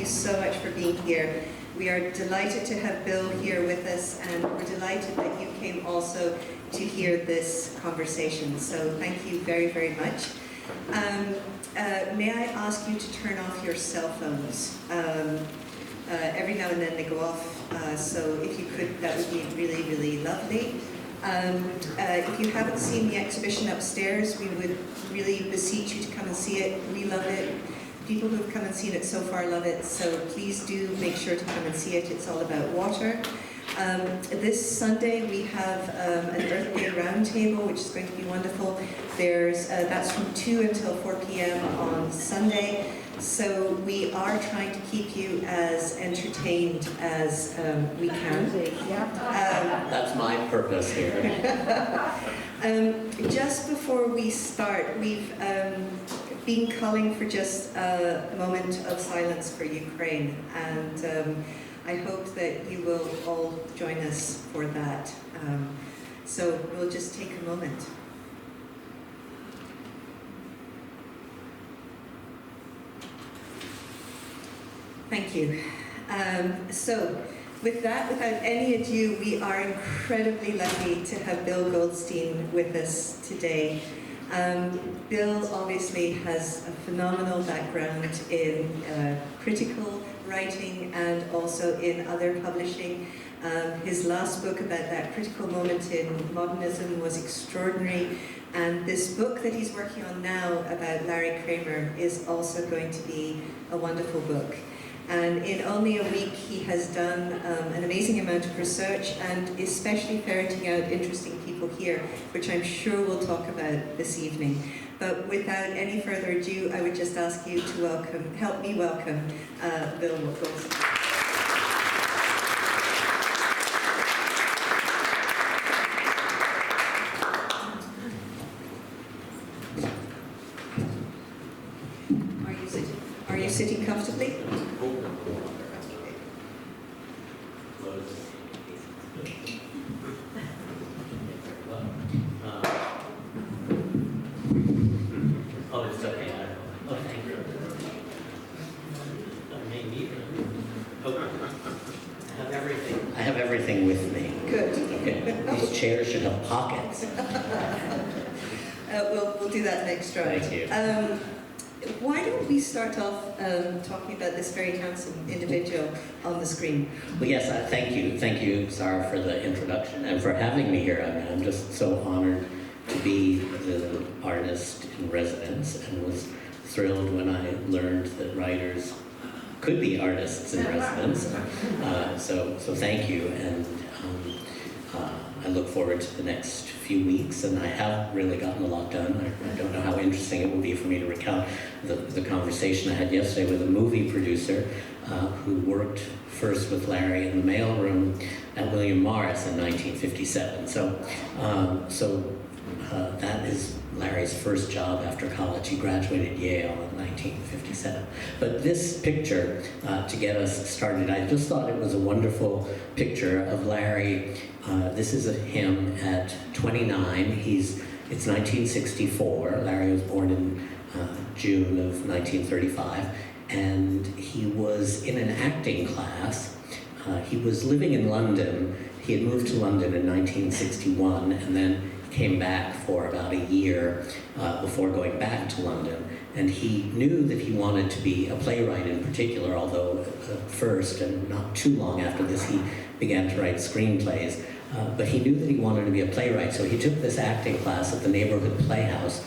so much for being here. We are delighted to have Bill here with us, and we're delighted that you came also to hear this conversation. So thank you very, very much. May I ask you to turn off your cell phones? Every now and then they go off, so if you could, that would be really, really lovely. If you haven't seen the exhibition upstairs, we would really beseech you to come and see it. We love it. People who have come and seen it so far love it, so please do make sure to come and see it. It's all about water. This Sunday we have an Earth Day roundtable, which is going to be wonderful. That's from 2 until 4 p.m. on Sunday. So we are trying to keep you as entertained as we can. That's my purpose here. Just before we start, we've been calling for just a moment of silence for Ukraine, and I hope that you will all join us for that. So we'll just take a moment. Thank you. So with that, without any ado, we are incredibly lucky to have Bill Goldstein with us today. Bill obviously has a phenomenal background in critical writing and also in other publishing. His last book about that critical moment in modernism was extraordinary, and this book that he's working on now about Larry Kramer is also going to be a wonderful book. And in only a week, he has done an amazing amount of research, and especially ferreting out interesting people here, which I'm sure we'll talk about this evening. But without any further ado, I would just ask you to help me welcome Bill Goldstein. Are you sitting comfortably? I have everything with me. Good. Okay. These chairs should have pockets. We'll do that next round. Thank you. Why don't we start off talking about this very handsome individual on the screen? Well, yes, thank you, Sarah, for the introduction and for having me here. I mean, I'm just so honored to be the artist in residence, and was thrilled when I learned that writers could be artists in residence. So thank you, and I look forward to the next few weeks, and I have really gotten a lot done. I don't know how interesting it will be for me to recount the conversation I had yesterday with a movie producer who worked first with Larry in the mailroom at William Morris in 1957. So that is Larry's first job after college. He graduated Yale in 1957. But this picture, to get us started, I just thought it was a wonderful picture of Larry. This is him at 29. It's 1964. Larry was born in June of 1935, and he was in an acting class. He was living in London. He had moved to London in 1961, and then came back for about a year before going back to London. And he knew that he wanted to be a playwright in particular, although first, and not too long after this, he began to write screenplays. But he knew that he wanted to be a playwright, so he took this acting class at the neighborhood playhouse.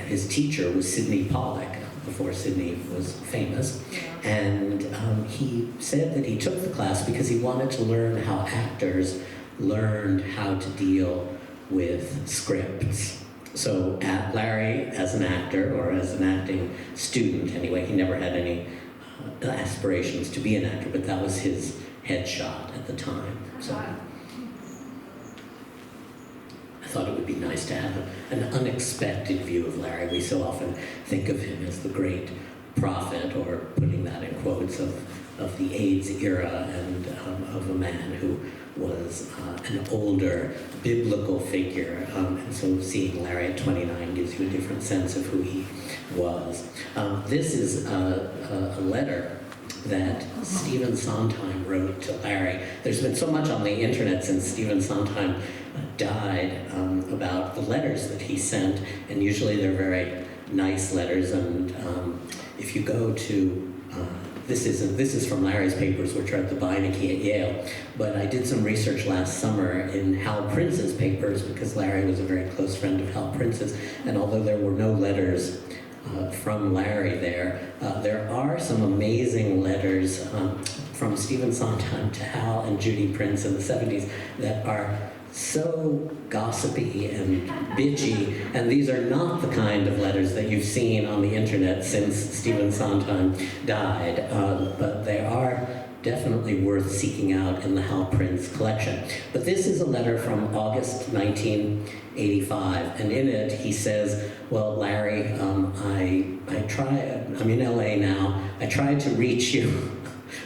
His teacher was Sidney Pollack, before Sidney was famous. And he said that he took the class because he wanted to learn how actors learned how to deal with scripts. So Larry, as an actor, or as an acting student anyway, he never had any aspirations to be an actor, but that was his headshot at the time. So I thought it would be nice to have an unexpected view of Larry. We so often think of him as the great prophet, or putting that in quotes, of the AIDS era, and of a man who was an older biblical figure, and so seeing Larry at 29 gives you a different sense of who he was. This is a letter that Stephen Sondheim wrote to Larry. There's been so much on the internet since Stephen Sondheim died about the letters that he sent, and usually they're very nice letters. And if you go to this is from Larry's papers, which are at the Beinecke at Yale. But I did some research last summer in Hal Prince's papers because Larry was a very close friend of Hal Prince's. And although there were no letters from Larry there are some amazing letters from Stephen Sondheim to Hal and Judy Prince in the 70s that are so gossipy and bitchy, and these are not the kind of letters that you've seen on the internet since Stephen Sondheim died, but they are definitely worth seeking out in the Hal Prince collection. But this is a letter from August 1985, and in it he says, well, Larry, I'm in LA now, I tried to reach you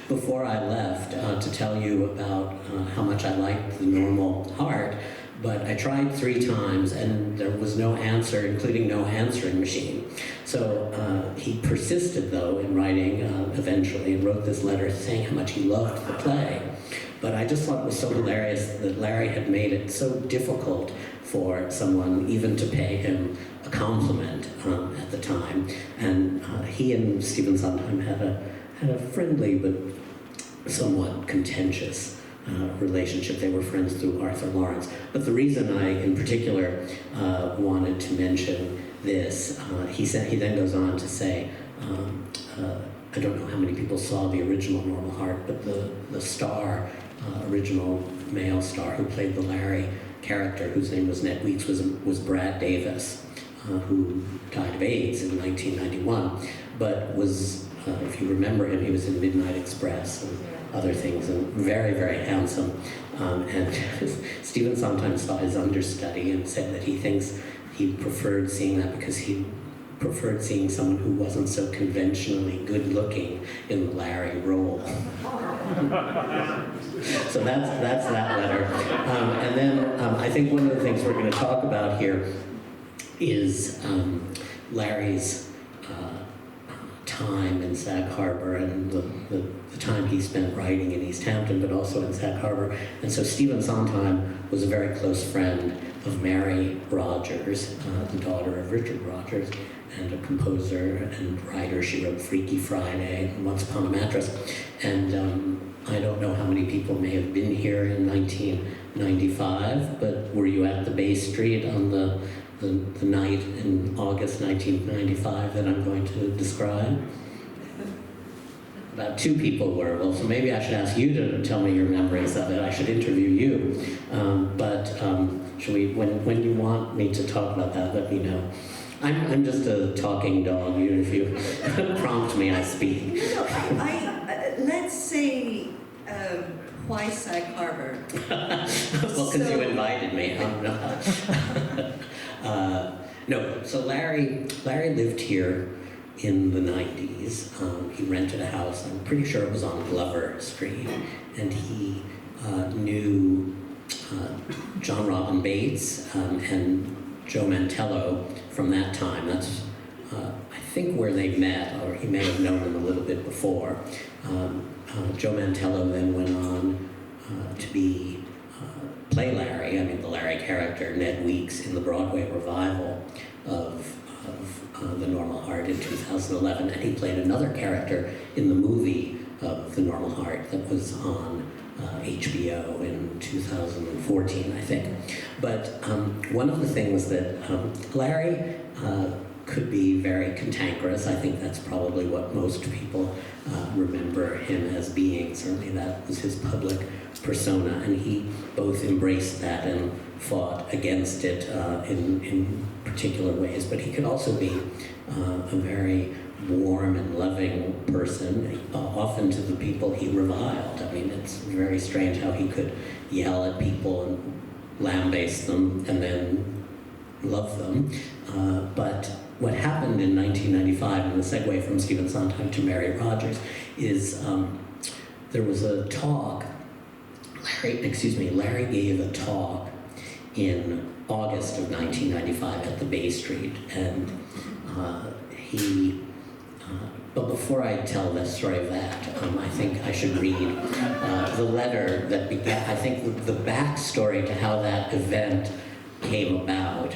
before I left to tell you about how much I liked The Normal Heart, but I tried 3 times and there was no answer, including no answering machine. So he persisted, though, in writing eventually, and wrote this letter saying how much he loved the play. But I just thought it was so hilarious that Larry had made it so difficult for someone even to pay him a compliment at the time. And he and Stephen Sondheim had a friendly but somewhat contentious relationship. They were friends through Arthur Lawrence. But the reason I, in particular, wanted to mention this, he then goes on to say, I don't know how many people saw the original Normal Heart, but the star, original male star who played the Larry character, whose name was Ned Weeks, was Brad Davis, who died of AIDS in 1991, but was, if you remember him, he was in Midnight Express and other things, and very, very handsome. And Stephen sometimes saw his understudy and said that he thinks he preferred seeing that because he preferred seeing someone who wasn't so conventionally good-looking in the Larry role. So that's that letter. And then I think one of the things we're going to talk about here is Larry's time in Sag Harbor and the time he spent writing in East Hampton, but also in Sag Harbor. And so Stephen Sondheim was a very close friend of Mary Rogers, the daughter of Richard Rogers, and a composer and writer. She wrote Freaky Friday and Once Upon a Mattress. And I don't know how many people may have been here in 1995, but were you at the Bay Street on the night in August 1995 that I'm going to describe? About 2 people were. Well, so maybe I should ask you to tell me your memories of it. I should interview you. Should we, when you want me to talk about that, let me know. I'm just a talking dog. If you prompt me, I speak. Let's say, why Sag Harbor? Well, because you invited me. No, so Larry lived here in the 90s. He rented a house, I'm pretty sure it was on Glover Street, and he knew John Robin Bates and Joe Mantello from that time. That's, I think, where they met, or he may have known them a little bit before. Joe Mantello then went on to be play Larry, the Larry character, Ned Weeks, in the Broadway revival of The Normal Heart in 2011, and he played another character in the movie of The Normal Heart that was on HBO in 2014, I think. But one of the things that Larry could be very cantankerous. I think that's probably what most people remember him as being. Certainly that was his public persona, and he both embraced that and fought against it in particular ways. But he could also be a very warm and loving person, often to the people he reviled. It's very strange how he could yell at people and lambaste them and then love them. But what happened in 1995, and the segue from Stephen Sondheim to Mary Rogers, is there was a talk. Larry gave a talk in August of 1995 at the Bay Street, and he But before I tell the story of that, I think I should read the letter that began. I think the backstory to how that event came about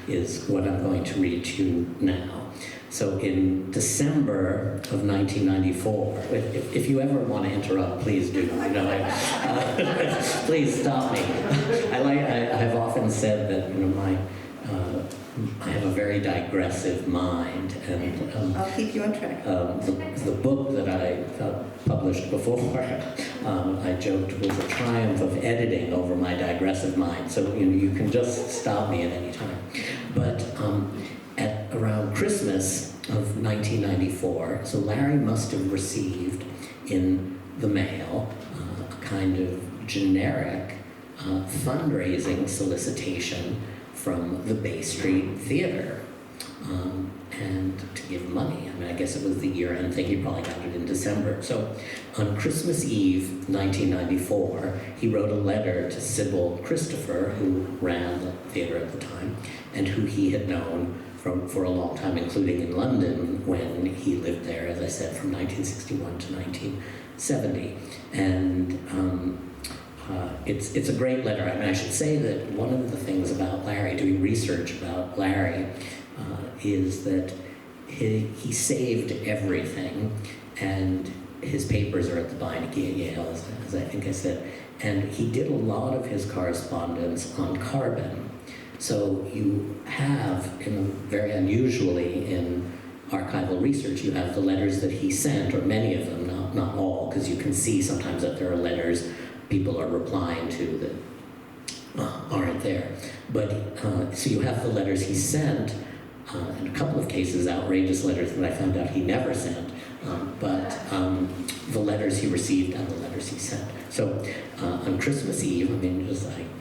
is what I'm going to read to you now. So in December of 1994, if you ever want to interrupt, please do. Please stop me. I've often said that I have a very digressive mind, and I'll keep you on track. The book that I published before, I joked was a triumph of editing over my digressive mind. So you can just stop me at any time. But at around Christmas of 1994, so Larry must have received in the mail a kind of generic fundraising solicitation from the Bay Street Theater, and to give money. I mean, I guess it was the year-end thing. He probably got it in December. So on Christmas Eve, 1994, he wrote a letter to Sybil Christopher, who ran the theater at the time, and who he had known for a long time, including in London when he lived there, as I said, from 1961 to 1970. And it's a great letter. I mean, I should say that one of the things about Larry, doing research about Larry, is that he saved everything, and his papers are at the Beinecke at Yale, as I think I said, and he did a lot of his correspondence on carbon. So you have, very unusually in archival research, you have the letters that he sent, or many of them, not all, because you can see sometimes that there are letters people are replying to that aren't there. But so you have the letters he sent, in a couple of cases, outrageous letters that I found out he never sent, but the letters he received and the letters he sent. So on Christmas Eve, I mean,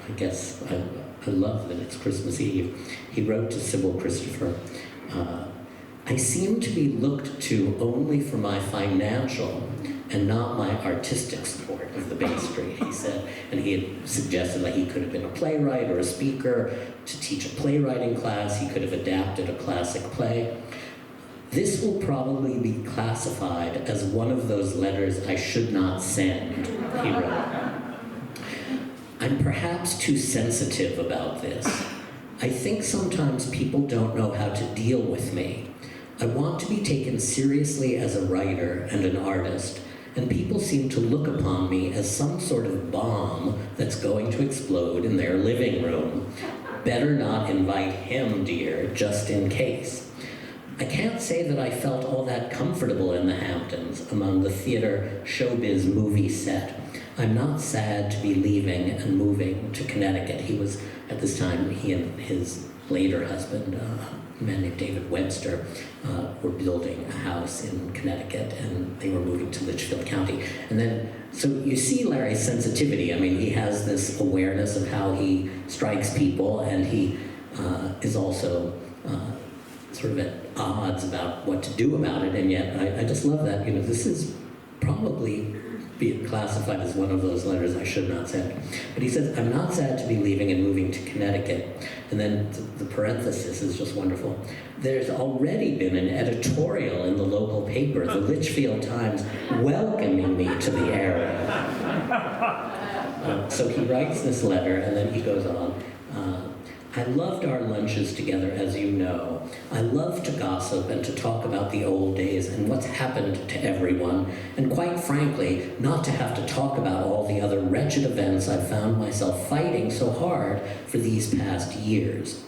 I guess I love that it's Christmas Eve, he wrote to Sybil Christopher, I seem to be looked to only for my financial and not my artistic support of the Bay Street, he said. And he had suggested that he could have been a playwright or a speaker to teach a playwriting class. He could have adapted a classic play. This will probably be classified as one of those letters I should not send, he wrote. I'm perhaps too sensitive about this. I think sometimes people don't know how to deal with me. I want to be taken seriously as a writer and an artist, and people seem to look upon me as some sort of bomb that's going to explode in their living room. Better not invite him, dear, just in case. I can't say that I felt all that comfortable in the Hamptons among the theater showbiz movie set. I'm not sad to be leaving and moving to Connecticut. He was, at this time, he and his later husband, a man named David Webster, were building a house in Connecticut, and they were moving to Litchfield County. And then, so you see Larry's sensitivity. I mean, he has this awareness of how he strikes people, and he is also sort of at odds about what to do about it, and yet I just love that, this is probably being classified as one of those letters I should not send. But he says, I'm not sad to be leaving and moving to Connecticut. And then the parenthesis is just wonderful. There's already been an editorial in the local paper, the Litchfield Times, welcoming me to the area. So he writes this letter, and then he goes on. I loved our lunches together, as you know. I love to gossip and to talk about the old days and what's happened to everyone, and quite frankly, not to have to talk about all the other wretched events I've found myself fighting so hard for these past years.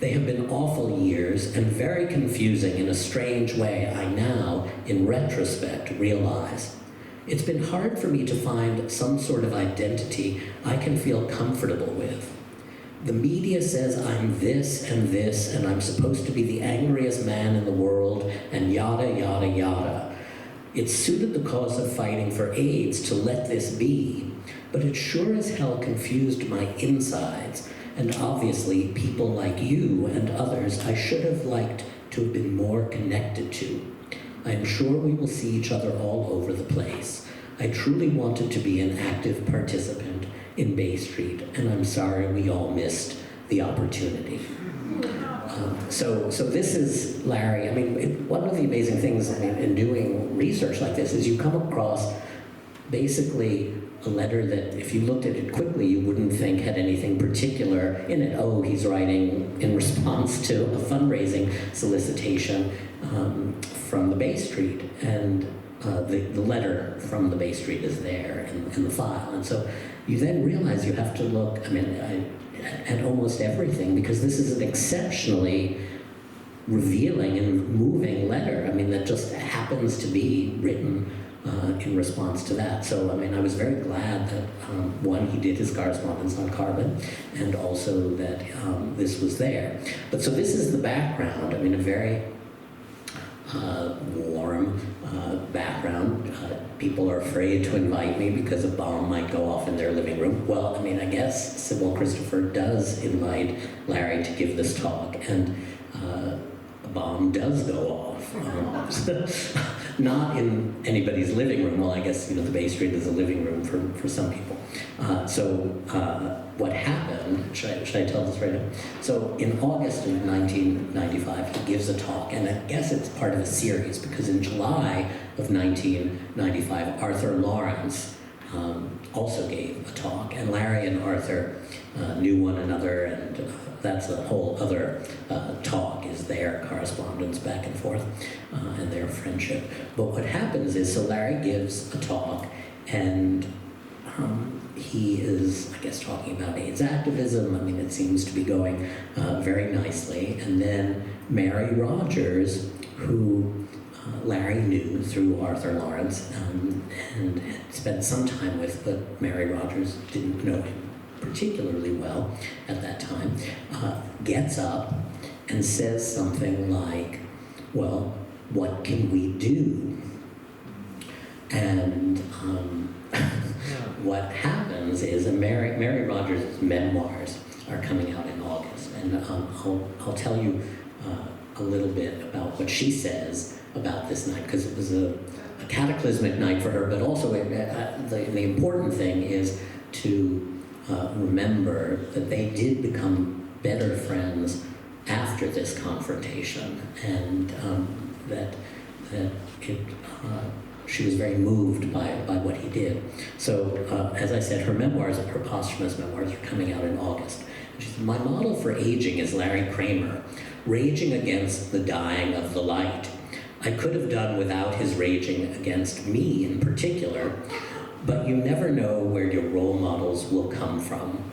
They have been awful years and very confusing in a strange way I now, in retrospect, realize. It's been hard for me to find some sort of identity I can feel comfortable with. The media says I'm this, and I'm supposed to be the angriest man in the world, and yada, yada, yada. It suited the cause of fighting for AIDS to let this be, but it sure as hell confused my insides, and obviously people like you and others I should have liked to have been more connected to. I am sure we will see each other all over the place. I truly wanted to be an active participant in Bay Street, and I'm sorry we all missed the opportunity. So this is Larry. I mean, one of the amazing things in doing research like this is you come across basically a letter that, if you looked at it quickly, you wouldn't think had anything particular in it. Oh, he's writing in response to a fundraising solicitation from the Bay Street, and the letter from the Bay Street is there in the file. And so you then realize you have to look, at almost everything, because this is an exceptionally revealing and moving letter. I mean, that just happens to be written in response to that. So, I was very glad that, one, he did his correspondence on carbon, and also that this was there. But so this is the background, a very warm background. People are afraid to invite me because a bomb might go off in their living room. Well, I guess Sybil Christopher does invite Larry to give this talk, and a bomb does go off. Not in anybody's living room. Well, I guess, the Bay Street is a living room for some people. What happened, should I tell this right now? So in August of 1995, he gives a talk, and I guess it's part of a series, because in July of 1995, Arthur Lawrence also gave a talk, and Larry and Arthur knew one another, and that's a whole other talk, is their correspondence back and forth and their friendship. But what happens is, so Larry gives a talk, and he is, I guess, talking about AIDS activism. It seems to be going very nicely. And then Mary Rogers, who Larry knew through Arthur Lawrence and had spent some time with, but Mary Rogers didn't know him particularly well at that time, gets up and says something like, well, what can we do? And what happens is, Mary Rogers' memoirs are coming out in August, and I'll tell you a little bit about what she says about this night, because it was a cataclysmic night for her, but also the important thing is to remember that they did become better friends after this confrontation, and she was very moved by what he did. So, as I said, her memoirs, her posthumous memoirs, are coming out in August. And she said, my model for aging is Larry Kramer, raging against the dying of the light. I could have done without his raging against me in particular, but you never know where your role models will come from.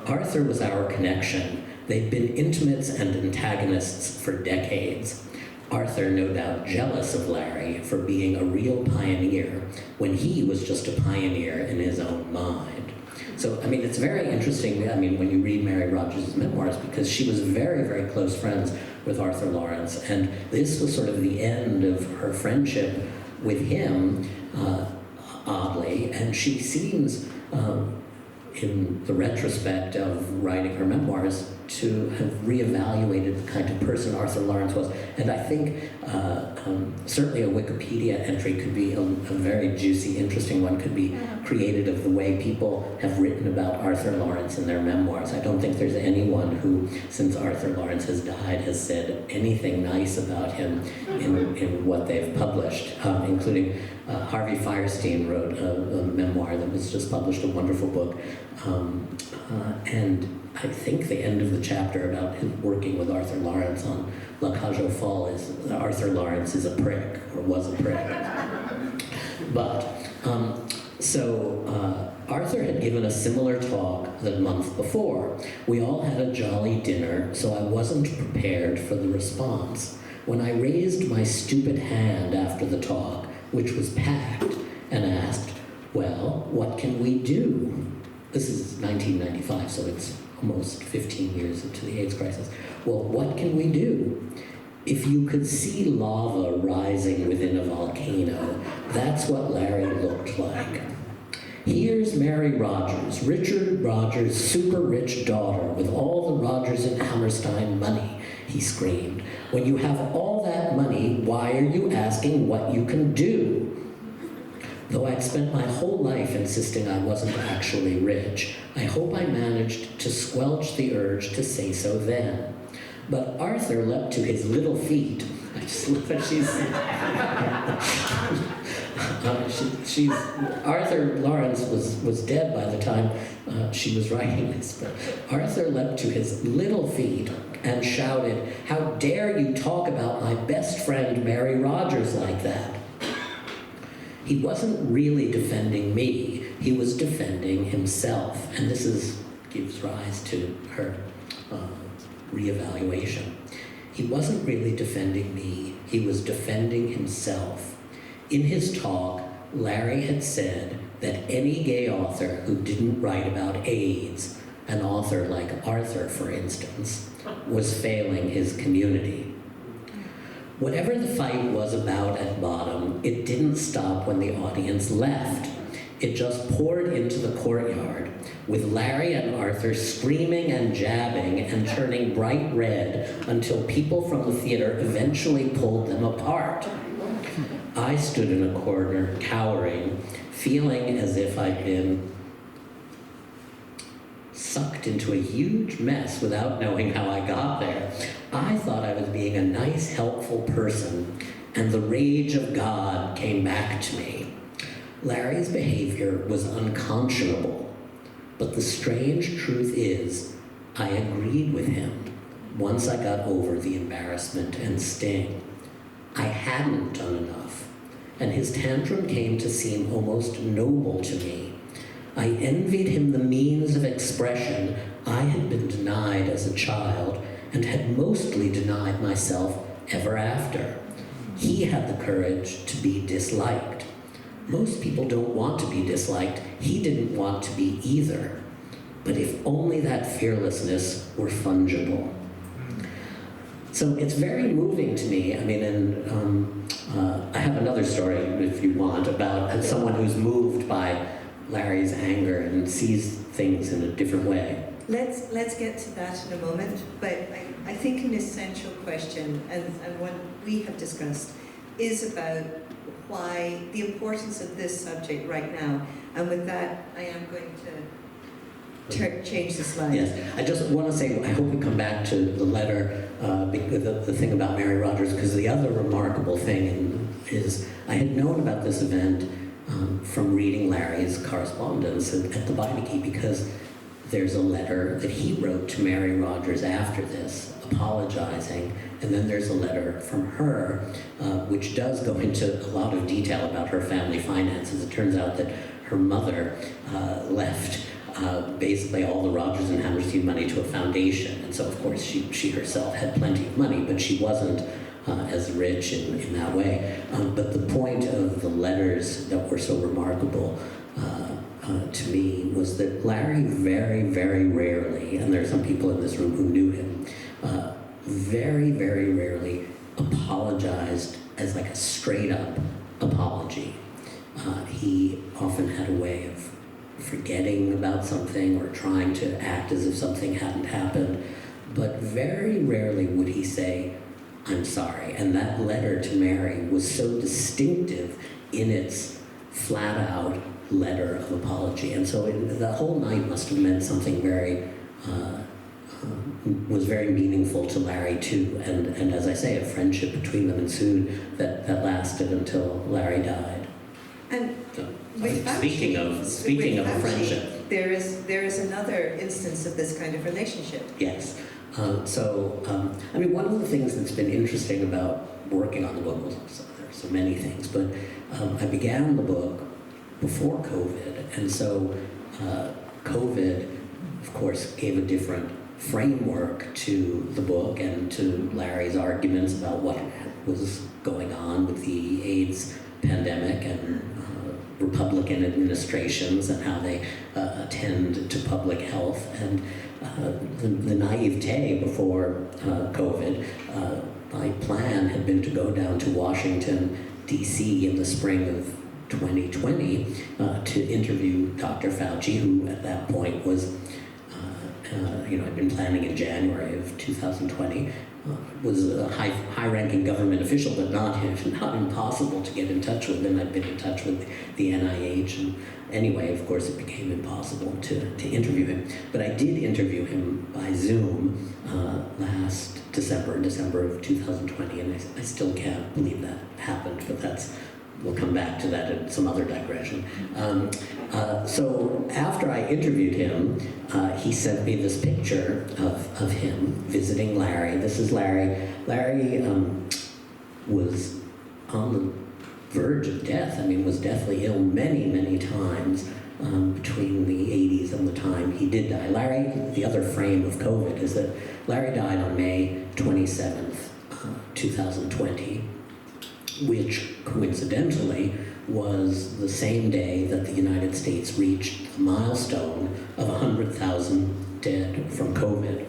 Arthur was our connection. They'd been intimates and antagonists for decades. Arthur, no doubt jealous of Larry for being a real pioneer when he was just a pioneer in his own mind. So, it's very interesting, when you read Mary Rogers' memoirs, because she was very, very close friends with Arthur Lawrence, and this was sort of the end of her friendship with him, oddly, and she seems, in the retrospect of writing her memoirs, to have reevaluated the kind of person Arthur Lawrence was. And I think certainly a Wikipedia entry could be a very juicy, interesting one, could be created of the way people have written about Arthur Lawrence in their memoirs. I don't think there's anyone who, since Arthur Lawrence has died, has said anything nice about him in what they've published, including Harvey Fierstein wrote a memoir that was just published, a wonderful book. And I think the end of the chapter about him working with Arthur Lawrence on La Cage aux Folles is Arthur Lawrence is a prick, or was a prick. But, Arthur had given a similar talk the month before. We all had a jolly dinner, so I wasn't prepared for the response. When I raised my stupid hand after the talk, which was packed, and asked, well, what can we do? This is 1995, so it's almost 15 years into the AIDS crisis. Well, what can we do? If you could see lava rising within a volcano, that's what Larry looked like. Here's Mary Rogers, Richard Rogers' super rich daughter with all the Rogers and Hammerstein money, he screamed. When you have all that money, why are you asking what you can do? Though I'd spent my whole life insisting I wasn't actually rich, I hope I managed to squelch the urge to say so then. But Arthur leapt to his little feet. I just love that she's Arthur Lawrence was dead by the time she was writing this, but Arthur leapt to his little feet and shouted, "How dare you talk about my best friend Mary Rogers like that?" He wasn't really defending me, he was defending himself, and this gives rise to her reevaluation. He wasn't really defending me, he was defending himself. In his talk, Larry had said that any gay author who didn't write about AIDS, an author like Arthur, for instance, was failing his community. Whatever the fight was about at bottom, it didn't stop when the audience left. It just poured into the courtyard, with Larry and Arthur screaming and jabbing and turning bright red until people from the theater eventually pulled them apart. I stood in a corner, cowering, feeling as if I'd been sucked into a huge mess without knowing how I got there. I thought I was being a nice, helpful person, and the rage of God came back to me. Larry's behavior was unconscionable, but the strange truth is, I agreed with him once I got over the embarrassment and sting. I hadn't done enough, and his tantrum came to seem almost noble to me. I envied him the means of expression I had been denied as a child and had mostly denied myself ever after. He had the courage to be disliked. Most people don't want to be disliked. He didn't want to be either. But if only that fearlessness were fungible. So it's very moving to me. I mean, and I have another story, if you want, about someone who's moved by Larry's anger and sees things in a different way. Let's get to that in a moment, but I think an essential question, and one we have discussed, is about why the importance of this subject right now. And with that, I am going to change the slide. Yes, I just want to say, I hope we come back to the letter, the thing about Mary Rogers, because the other remarkable thing is I had known about this event from reading Larry's correspondence at the Biography, because there's a letter that he wrote to Mary Rogers after this, apologizing, and then there's a letter from her, which does go into a lot of detail about her family finances. It turns out that her mother left basically all the Rogers and Hammerstein money to a foundation, and so of course she herself had plenty of money, but she wasn't as rich in that way. But the point of the letters that were so remarkable to me was that Larry very, very rarely, and there are some people in this room who knew him, very, very rarely apologized as like a straight up apology. He often had a way of forgetting about something or trying to act as if something hadn't happened, but very rarely would he say, "I'm sorry." And that letter to Mary was so distinctive in its flat-out letter of apology. And so the whole night must have meant something was very meaningful to Larry too. And as I say, a friendship between them ensued that lasted until Larry died. And So, with speaking of a friendship, there is another instance of this kind of relationship. yes. I mean, one of the things that's been interesting about working on the book, well, there are so many things, but I began the book before COVID, and so COVID, of course, gave a different framework to the book and to Larry's arguments about what was going on with the AIDS pandemic and Republican administrations and how they attend to public health, and the naivete before COVID. My plan had been to go down to Washington, D.C. in the spring of 2020 to interview Dr. Fauci, who at that point was, I'd been planning in January of 2020 was a high-ranking government official, but not impossible to get in touch with. And I'd been in touch with the NIH, and anyway, of course, it became impossible to interview him. But I did interview him by Zoom last December of 2020, and I still can't believe that happened, but we'll come back to that in some other digression. So after I interviewed him, he sent me this picture of him visiting Larry. This is Larry. Larry was on the verge of death. I mean, was deathly ill many, many times between the 80s and the time he did die. Larry, the other frame of COVID is that Larry died on May 27th, 2020, which coincidentally was the same day that the United States reached the milestone of 100,000 dead from COVID.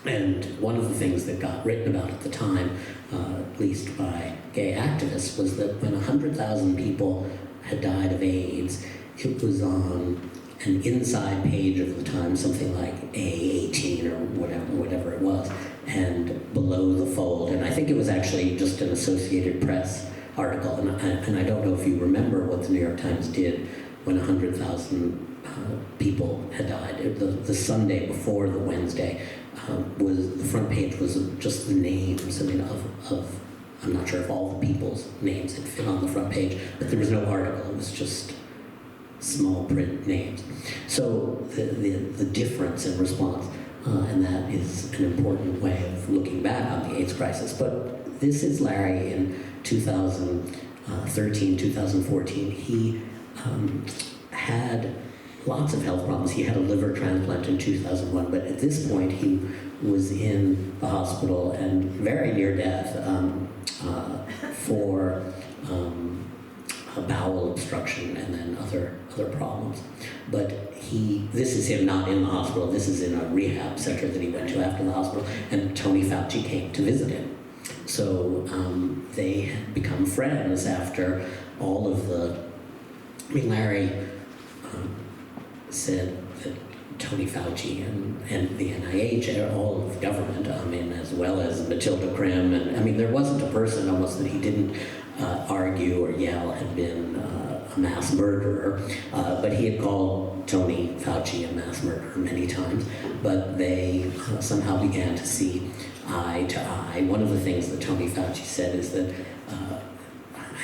And one of the things that got written about at the time, at least by gay activists, was that when 100,000 people had died of AIDS, it was on an inside page of the Times, something like A18 or whatever it was, and below the fold. And I think it was actually just an Associated Press article. And I don't know if you remember what the New York Times did when 100,000 people had died. The Sunday before the Wednesday, was the front page was just the names. I mean, of I'm not sure if all the people's names had fit on the front page, but there was no article. It was just small print names. So the difference in response, and that is an important way of looking back on the AIDS crisis. But this is Larry in 2013, 2014. He had lots of health problems. He had a liver transplant in 2001, but at this point he was in the hospital and very near death for a bowel obstruction and then other problems. But this is him not in the hospital, this is in a rehab center that he went to after the hospital, and Tony Fauci came to visit him. So they had become friends after all of Larry said that Tony Fauci and the NIH, all of government, as well as Matilda Krim, and there wasn't a person almost that he didn't argue or yell had been a mass murderer, but he had called Tony Fauci a mass murderer many times, but they somehow began to see eye to eye. One of the things that Tony Fauci said is that,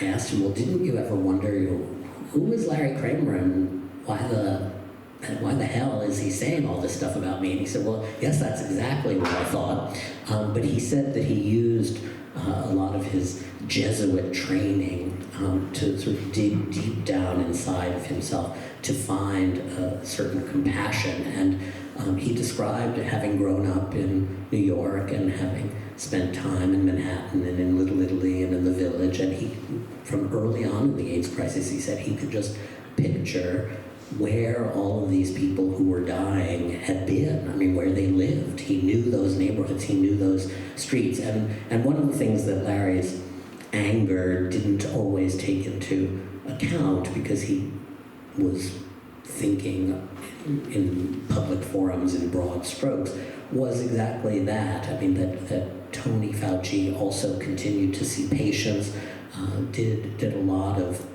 I asked him, well, didn't you ever wonder, who is Larry Kramer and why the hell is he saying all this stuff about me? And he said, well, yes, that's exactly what I thought. But he said that he used a lot of his Jesuit training to sort of dig deep down inside of himself to find a certain compassion. And he described having grown up in New York and having spent time in Manhattan and in Little Italy and in the Village. And he, from early on in the AIDS crisis, he said he could just picture where all of these people who were dying had been, where they lived. He knew those neighborhoods, he knew those streets. And one of the things that Larry's anger didn't always take into account, because he was thinking in public forums in broad strokes, was exactly that. That Tony Fauci also continued to see patients, did a lot of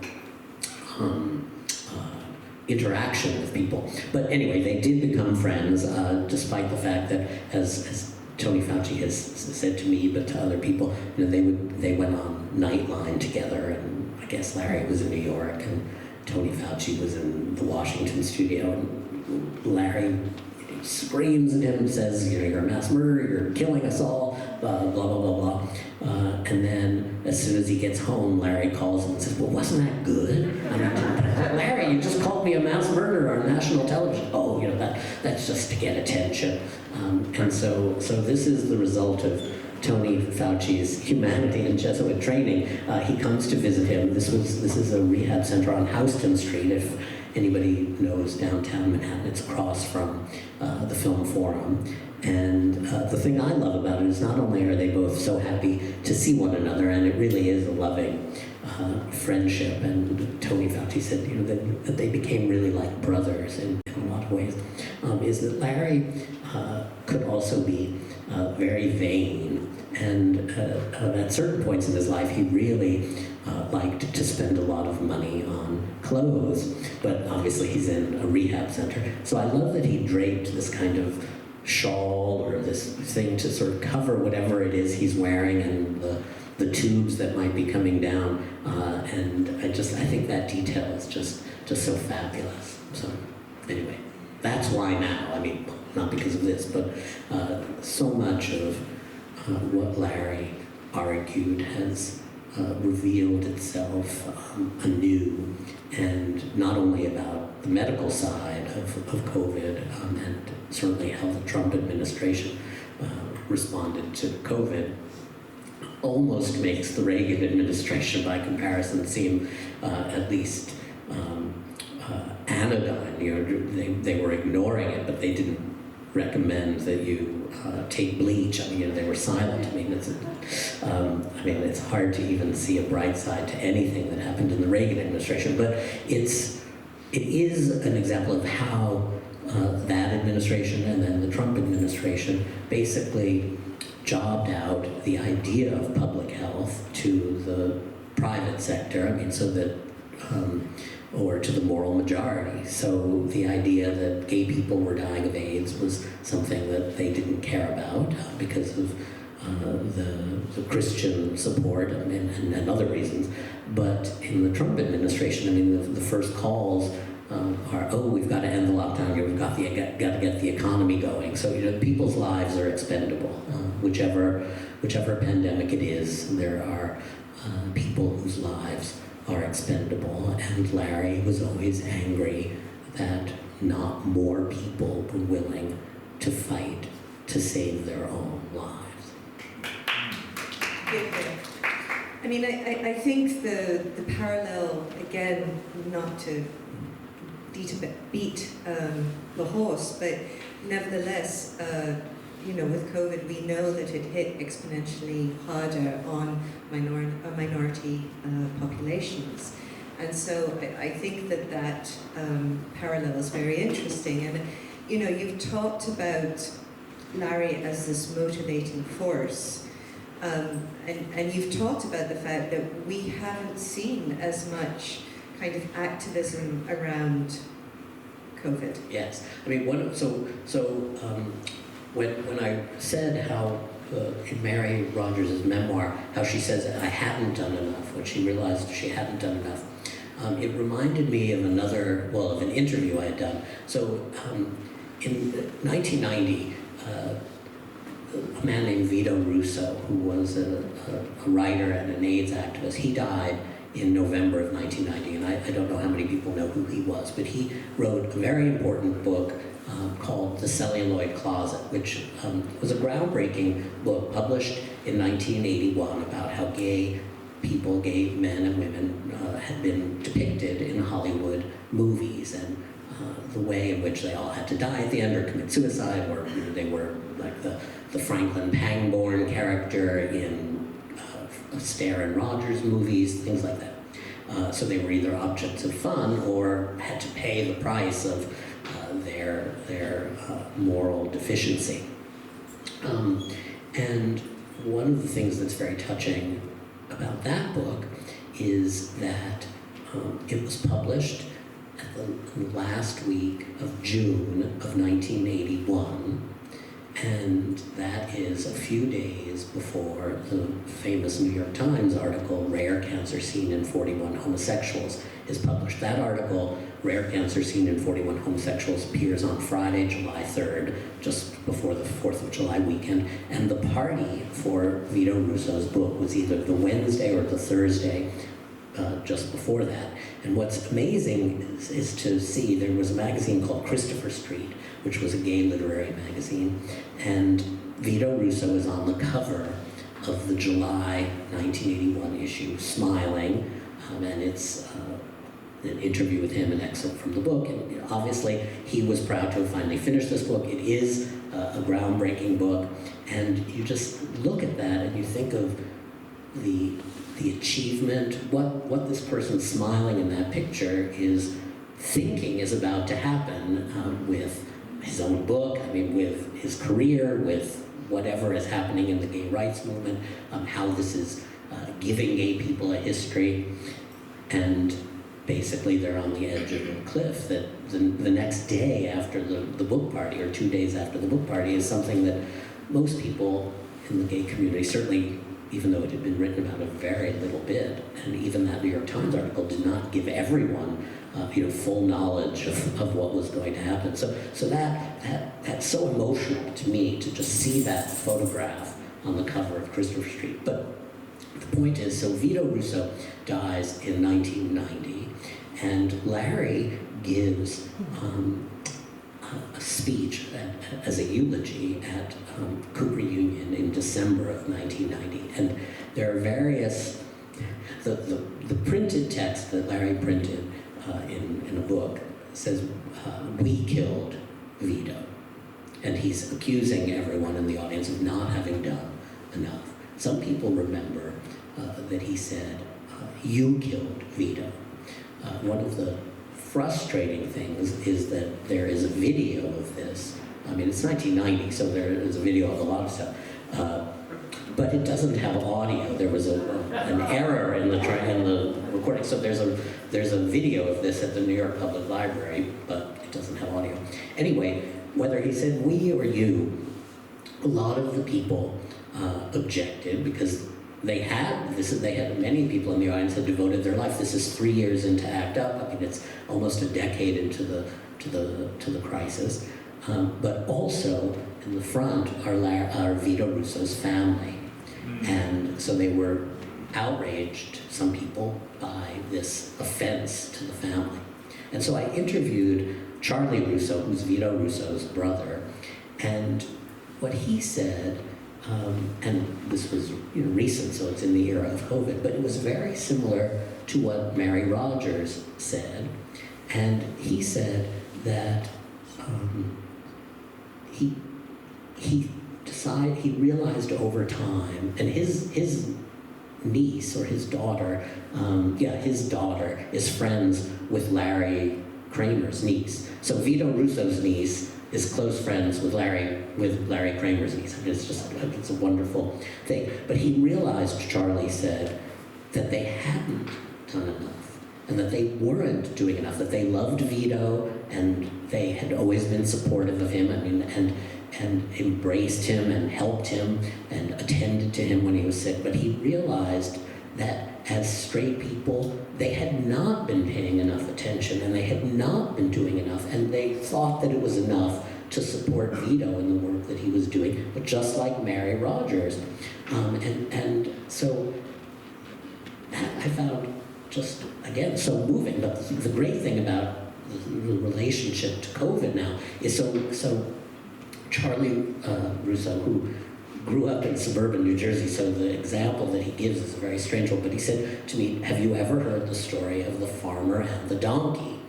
interaction with people. But anyway, they did become friends, despite the fact that, as Tony Fauci has said to me, but to other people, they went on Nightline together, and I guess Larry was in New York, and Tony Fauci was in the Washington studio, and Larry screams at him and says, you're a mass murderer, you're killing us all, blah, blah, blah, blah, blah. And then as soon as he gets home, Larry calls him and says, well, wasn't that good? Larry, you just called me a mass murderer on national television. Oh, that's just to get attention. And so this is the result of Tony Fauci's humanity and Jesuit training. He comes to visit him. This is a rehab center on Houston Street. If anybody knows downtown Manhattan, it's across from the Film Forum. And the thing I love about it is not only are they both so happy to see one another, and it really is a loving friendship, and Tony Fauci said that they became really like brothers in a lot of ways, is that Larry could also be very vain. And at certain points in his life, he really liked to spend a lot of money on clothes, but obviously he's in a rehab center. So I love that he draped this kind of shawl or this thing to sort of cover whatever it is he's wearing and the tubes that might be coming down. And I think that detail is just so fabulous. So anyway, that's why now. I mean, not because of this, but so much of what Larry argued has revealed itself anew, and not only about the medical side of COVID, and certainly how the Trump administration responded to COVID, almost makes the Reagan administration, by comparison, seem at least anodyne. You know, they were ignoring it, but they didn't recommend that you take bleach. I mean, you know, they were silent. I mean, it's hard to even see a bright side to anything that happened in the Reagan administration. But it is an example of how that administration and then the Trump administration basically jobbed out the idea of public health to the private sector. I mean, so that or to the moral majority. So the idea that gay people were dying of AIDS was something that they didn't care about because of the Christian support and other reasons. But in the Trump administration, I mean, the first calls are, oh, we've got to end the lockdown, we've got to get the economy going. So, you know, people's lives are expendable. Whichever pandemic it is, there are people whose lives are expendable, and Larry was always angry that not more people were willing to fight to save their own lives. I mean, I think the parallel, again, not to beat the horse, but nevertheless, you know, with COVID, we know that it hit exponentially harder on minority populations. And so I think that parallel is very interesting. And, you know, you've talked about Larry as this motivating force. And you've talked about the fact that we haven't seen as much kind of activism around COVID. Yes. I mean, when I said how in Mary Rogers' memoir, how she says, I hadn't done enough, when she realized she hadn't done enough, it reminded me of of an interview I had done. So in 1990, a man named Vito Russo, who was a writer and an AIDS activist, he died in November of 1990, and I don't know how many people know who he was, but he wrote a very important book called The Celluloid Closet, which was a groundbreaking book published in 1981 about how gay people, gay men and women, had been depicted in Hollywood movies, and the way in which they all had to die at the end or commit suicide, or they were like the Franklin Pangborn character in Astaire and Rogers movies, things like that. So they were either objects of fun or had to pay the price of their moral deficiency. And one of the things that's very touching about that book is that it was published at the last week of June of 1981, and that is a few days before the famous New York Times article, Rare Cancer Seen in 41 Homosexuals, is published. That article, Rare Cancer Seen in 41 Homosexuals, appears on Friday, July 3rd, just before the 4th of July weekend, and the party for Vito Russo's book was either the Wednesday or the Thursday just before that. And what's amazing is to see, there was a magazine called Christopher Street, which was a gay literary magazine, and Vito Russo is on the cover of the July 1981 issue, smiling, and it's an interview with him, an excerpt from the book, and obviously he was proud to have finally finished this book. It is a groundbreaking book, and you just look at that and you think of the achievement, what this person smiling in that picture is thinking is about to happen with his own book, I mean, with his career, with whatever is happening in the gay rights movement, how this is giving gay people a history. And basically they're on the edge of a cliff that the next day after the book party, or 2 days after the book party, is something that most people in the gay community, certainly even though it had been written about a very little bit, and even that New York Times article did not give everyone full knowledge of what was going to happen. So that's so emotional to me, to just see that photograph on the cover of Christopher Street. But the point is, so Vito Russo dies in 1990, and Larry gives a speech as a eulogy at Cooper Union in December of 1990. And there are various, the printed text that Larry printed in a book says, "We killed Vito." And he's accusing everyone in the audience of not having done enough. Some people remember that he said, "You killed Vito." One of the frustrating things is that there is a video of this. I mean, it's 1990, so there is a video of a lot of stuff. But it doesn't have audio. There was an error in the recording. So there's a video of this at the New York Public Library, but it doesn't have audio. Anyway, whether he said "we" or "you," a lot of the people objected, because they had many people in the audience had devoted their life. This is 3 years into ACT UP. I mean, it's almost a decade into the crisis. But also in the front are Vito Russo's family, and so they were outraged, some people, by this offense to the family. And so I interviewed Charlie Russo, who's Vito Russo's brother, and what he said. And this was recent, so it's in the era of COVID, but it was very similar to what Mary Rogers said. And he said that he realized over time, and his niece, or his daughter, his daughter is friends with Larry Kramer's niece. So Vito Russo's niece is close friends with Larry Kramer's niece. I mean, it's a wonderful thing. But he realized, Charlie said, that they hadn't done enough, and that they weren't doing enough, that they loved Vito, and they had always been supportive of him, I mean, and embraced him, and helped him, and attended to him when he was sick. But he realized that as straight people, they had not been paying enough attention, and they had not been doing enough, and they thought that it was enough to support Vito in the work that he was doing, but just like Mary Rogers. And so I found just, again, so moving. But the great thing about the relationship to COVID now is so Charlie Russo, who grew up in suburban New Jersey, so the example that he gives is a very strange one, but he said to me, "Have you ever heard the story of the farmer and the donkey?"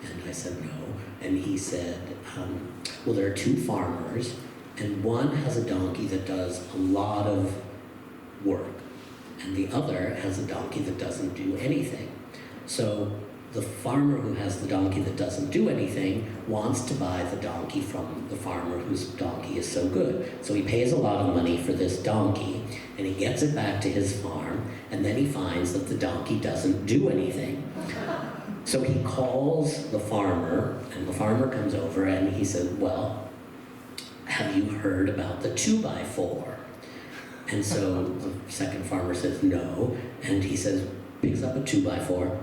And I said, "No." And he said, well, there are two farmers, and one has a donkey that does a lot of work, and the other has a donkey that doesn't do anything. So the farmer who has the donkey that doesn't do anything wants to buy the donkey from the farmer whose donkey is so good. So he pays a lot of money for this donkey, and he gets it back to his farm, and then he finds that the donkey doesn't do anything. So he calls the farmer, and the farmer comes over, and he says, "Well, have you heard about the 2x4? And so the second farmer says, "No," and he says, picks up a 2x4,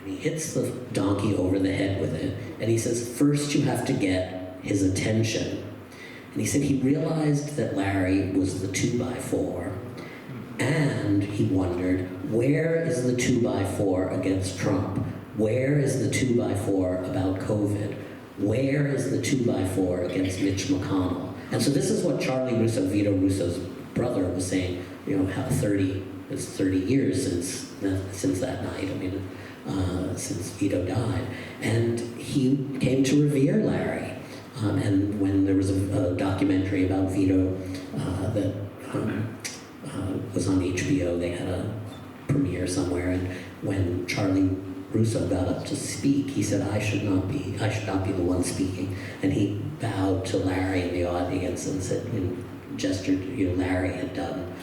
and he hits the donkey over the head with it, and he says, "First you have to get his attention." And he said he realized that Larry was the 2x4, and he wondered, where is the 2x4 against Trump? Where is the 2x4 about COVID? Where is the 2x4 against Mitch McConnell? And so this is what Charlie Russo, Vito Russo's brother, was saying, how 30 years since that night, I mean, since Vito died. And he came to revere Larry. And when there was a documentary about Vito that was on HBO, they had a premiere somewhere, and when Charlie Rousseau got up to speak, he said, I should not be the one speaking. And he bowed to Larry in the audience and said, gestured, Larry had done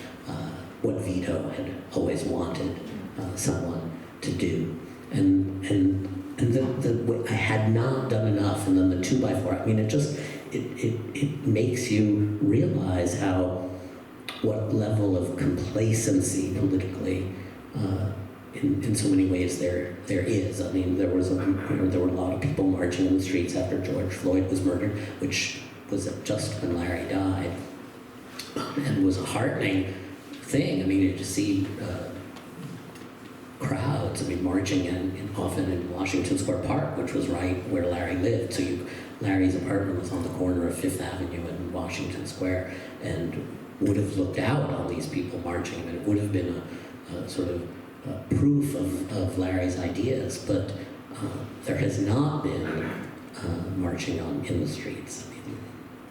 what Vito had always wanted someone to do. And I had not done enough, and then the 2x4, I mean, it makes you realize what level of complacency politically in so many ways there is. I mean, there were a lot of people marching in the streets after George Floyd was murdered, which was just when Larry died, and was a heartening thing. I mean, to see crowds, marching often in Washington Square Park, which was right where Larry lived. So Larry's apartment was on the corner of Fifth Avenue and Washington Square, and would have looked out on these people marching, and it would have been a sort of proof of Larry's ideas, but there has not been marching in the streets.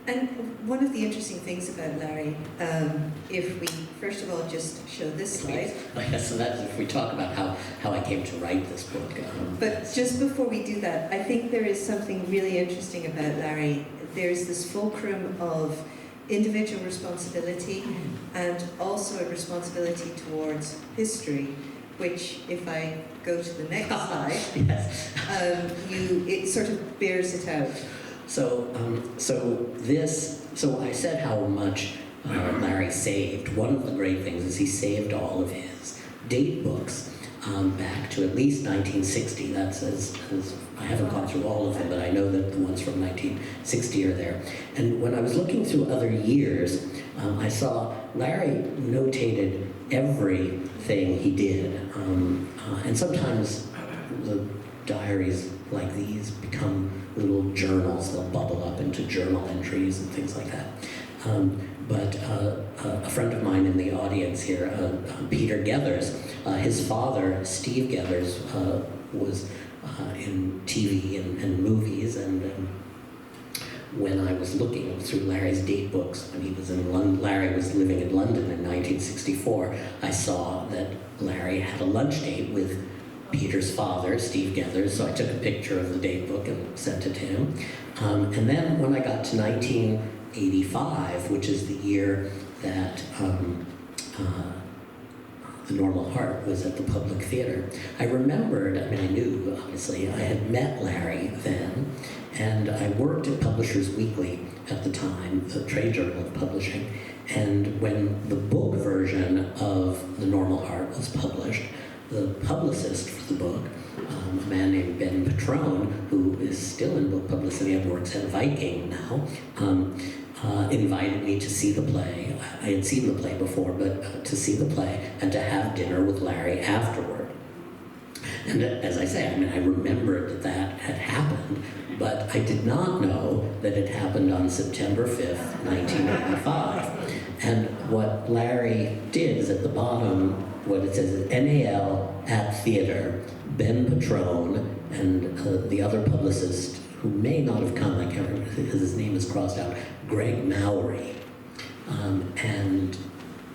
And one of the interesting things about Larry, if we first of all just show this slide. So that's if we talk about how I came to write this book. But just before we do that, I think there is something really interesting about Larry. There's this fulcrum of individual responsibility and also a responsibility towards history, which, if I go to the next slide, yes. It sort of bears it out. So I said how much Larry saved. One of the great things is he saved all of his date books back to at least 1960. That's as I haven't gone through all of them, but I know that the ones from 1960 are there. And when I was looking through other years, I saw Larry notated everything he did. And sometimes the diaries like these become little journals. They'll bubble up into journal entries and things like that. But a friend of mine in the audience here, Peter Gethers, his father, Steve Gethers, was in TV and movies, and when I was looking through Larry's date books when he was in London, Larry was living in London in 1964, I saw that Larry had a lunch date with Peter's father, Steve Gethers, so I took a picture of the date book and sent it to him. And then when I got to 1985, which is the year that The Normal Heart was at the Public Theater, I remembered, I knew, obviously, I had met Larry then, and I worked at Publishers Weekly at the time, the trade journal of publishing, and when the book version of The Normal Heart was published, the publicist for the book, a man named Ben Petrone, who is still in book publicity and works at Viking now, invited me to see the play. I had seen the play before, but to see the play and to have dinner with Larry afterward. And as I say, I remembered that had happened, but I did not know that it happened on September 5th, 1985. And what Larry did is at the bottom, what it says is NAL at theater, Ben Petrone, and the other publicist who may not have come, I can't remember, because his name is crossed out, Greg Mowry. And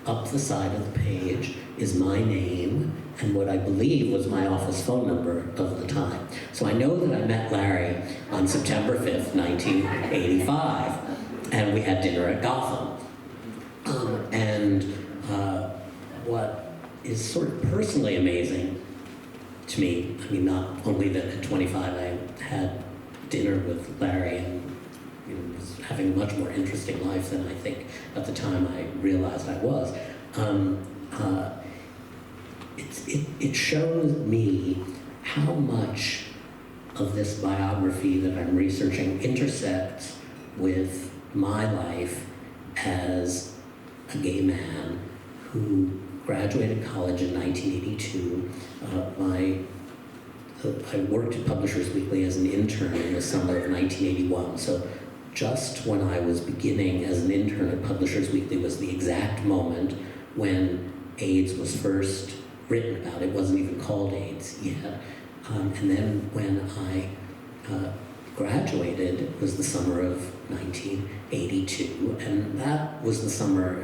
up the side of the page is my name and what I believe was my office phone number of the time. So I know that I met Larry on September 5th, 1985, and we had dinner at Gotham. What is sort of personally amazing to me, not only that at 25 I had dinner with Larry and was having a much more interesting life than I think at the time I realized I was. It shows me how much of this biography that I'm researching intersects with my life as a gay man who graduated college in 1982. I worked at Publishers Weekly as an intern in the summer of 1981. So just when I was beginning as an intern at Publishers Weekly was the exact moment when AIDS was first written about. It wasn't even called AIDS yet. And then when I graduated, it was the summer of 1982, and that was the summer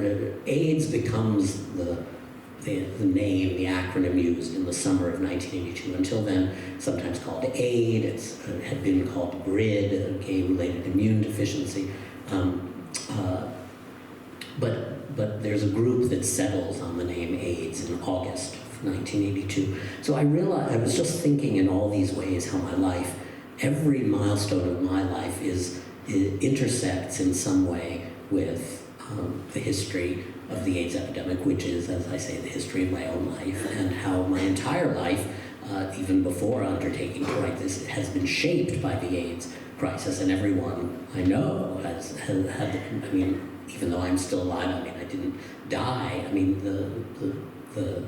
AIDS becomes the the name, the acronym used in the summer of 1982. Until then, sometimes called AID, it had been called GRID, gay-related immune deficiency. But there's a group that settles on the name AIDS in August of 1982. So I realized, I was just thinking in all these ways how my life, every milestone of my life intersects in some way with the history of the AIDS epidemic, which is, as I say, the history of my own life, and how my entire life, even before undertaking to write this, has been shaped by the AIDS crisis, and everyone I know has had, I mean, even though I'm still alive, I mean, I didn't die, I mean, the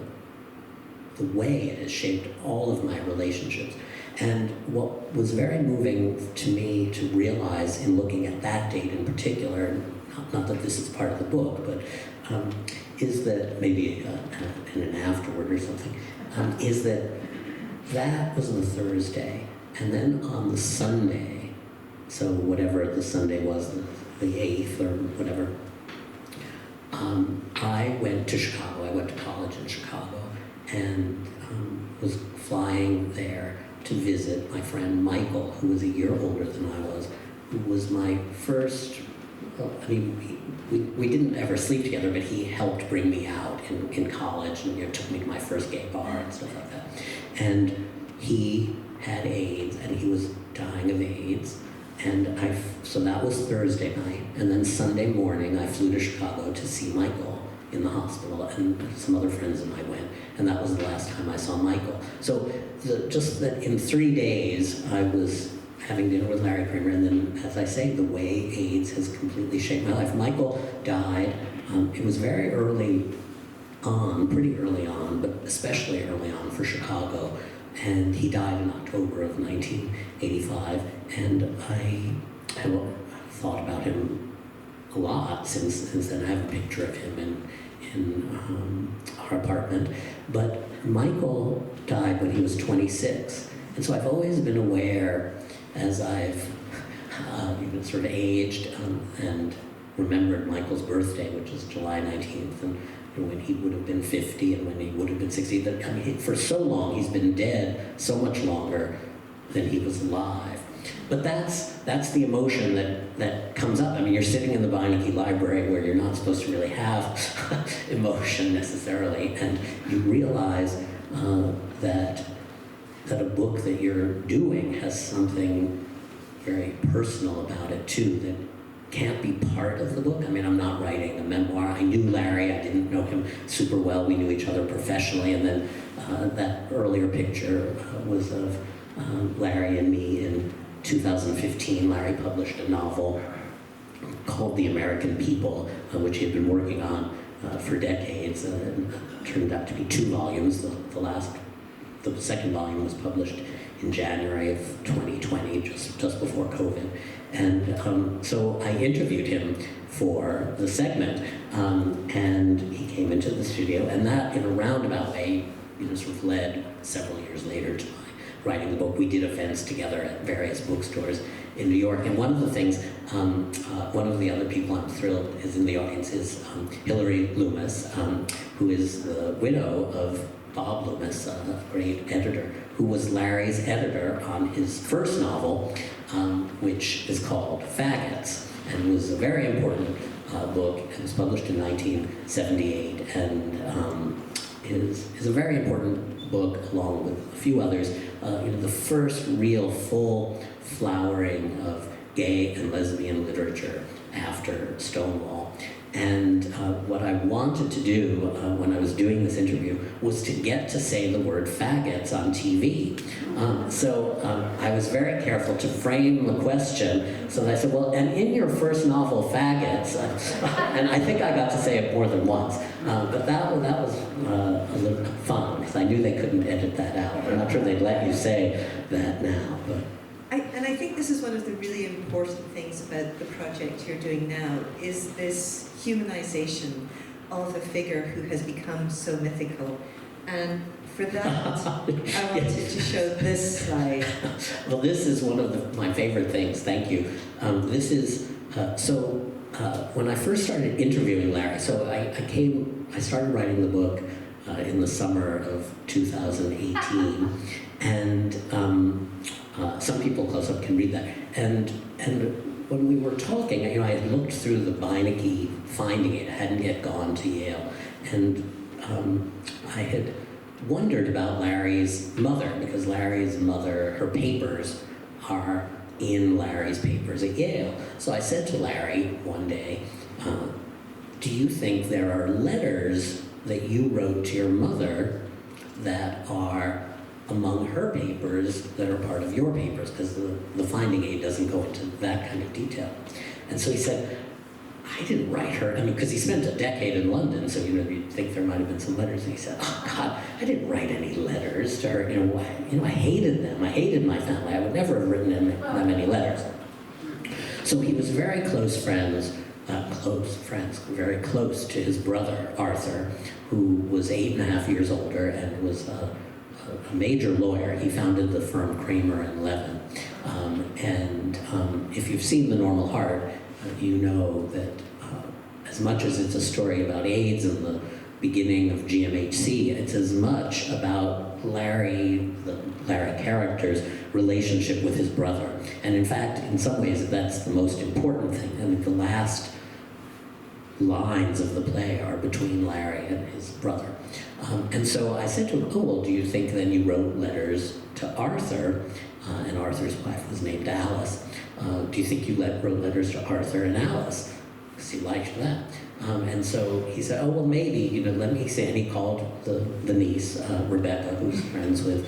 way it has shaped all of my relationships. And what was very moving to me to realize in looking at that date in particular, and not that this is part of the book, but is that maybe in an afterword or something, is that was the Thursday, and then on the Sunday, so whatever the Sunday was, the 8th or whatever, I went to Chicago. I went to college in Chicago and was flying there to visit my friend Michael, who was a year older than I was, who was my first, I mean, we didn't ever sleep together, but he helped bring me out in college and took me to my first gay bar and stuff like that. And he had AIDS, and he was dying of AIDS. And so that was Thursday night, and then Sunday morning I flew to Chicago to see Michael in the hospital, and some other friends and I went, and that was the last time I saw Michael. So just that in 3 days I was having dinner with Larry Kramer, and then, as I say, the way AIDS has completely shaped my life. Michael died, it was very early on, pretty early on, but especially early on for Chicago, and he died in October of 1985, and I have thought about him a lot since then. I have a picture of him in our apartment. But Michael died when he was 26, and so I've always been aware, as I've sort of aged and remembered Michael's birthday, which is July 19th, and when he would have been 50 and when he would have been 60. That, I mean, for so long, he's been dead so much longer than he was alive. But that's the emotion that comes up. I mean, you're sitting in the Beinecke Library where you're not supposed to really have emotion necessarily, and you realize that a book that you're doing has something very personal about it too, that can't be part of the book. I mean, I'm not writing a memoir. I knew Larry, I didn't know him super well. We knew each other professionally, and then that earlier picture was of Larry and me in 2015. Larry published a novel called The American People, which he had been working on for decades. It turned out to be 2 volumes. The second volume was published in January of 2020, just before COVID. And so I interviewed him for the segment, and he came into the studio, and that, in a roundabout way, sort of led several years later to my writing the book. We did events together at various bookstores in New York, and one of the things, one of the other people I'm thrilled is in the audience is Hillary Loomis, who is the widow of Bob Loomis, a great editor, who was Larry's editor on his first novel, which is called Faggots, and was a very important book. It was published in 1978, and is a very important book, along with a few others. The first real full flowering of gay and lesbian literature after Stonewall. And what I wanted to do when I was doing this interview was to get to say the word faggots on TV. So I was very careful to frame the question. So I said, well, and in your first novel, Faggots, and I think I got to say it more than once, but that was a little fun, because I knew they couldn't edit that out. I'm not sure they'd let you say that now. But. And I think this is one of the really important things about the project you're doing now, is this humanization of a figure who has become so mythical. And for that, I wanted to show this slide. Well, this is one of my favorite things, thank you. This is, when I first started interviewing Larry, so I started writing the book in the summer of 2018. And some people close up can read that. And when we were talking, I had looked through the Beinecke finding it, hadn't yet gone to Yale, and I had wondered about Larry's mother, because Larry's mother, her papers are in Larry's papers at Yale. So I said to Larry one day, do you think there are letters that you wrote to your mother that are among her papers that are part of your papers? Because the finding aid doesn't go into that kind of detail. And so he said, I didn't write her, because he spent a decade in London, so you'd think there might have been some letters. And he said, oh God, I didn't write any letters to her. I hated them. I hated my family. I would never have written them any letters. So he was very close friends, very close to his brother, Arthur, who was 8.5 years older and was a major lawyer. He founded the firm Kramer and Levin. If you've seen The Normal Heart, you know that as much as it's a story about AIDS and the beginning of GMHC, it's as much about Larry, the Larry character's relationship with his brother. And in fact, in some ways, that's the most important thing. The last lines of the play are between Larry and his brother. And so I said to him, oh, well, do you think then you wrote letters to Arthur? And Arthur's wife was named Alice. Do you think you wrote letters to Arthur and Alice? Because he liked that. And so he said, oh, well, maybe, let me see. And he called the niece, Rebecca, who's friends with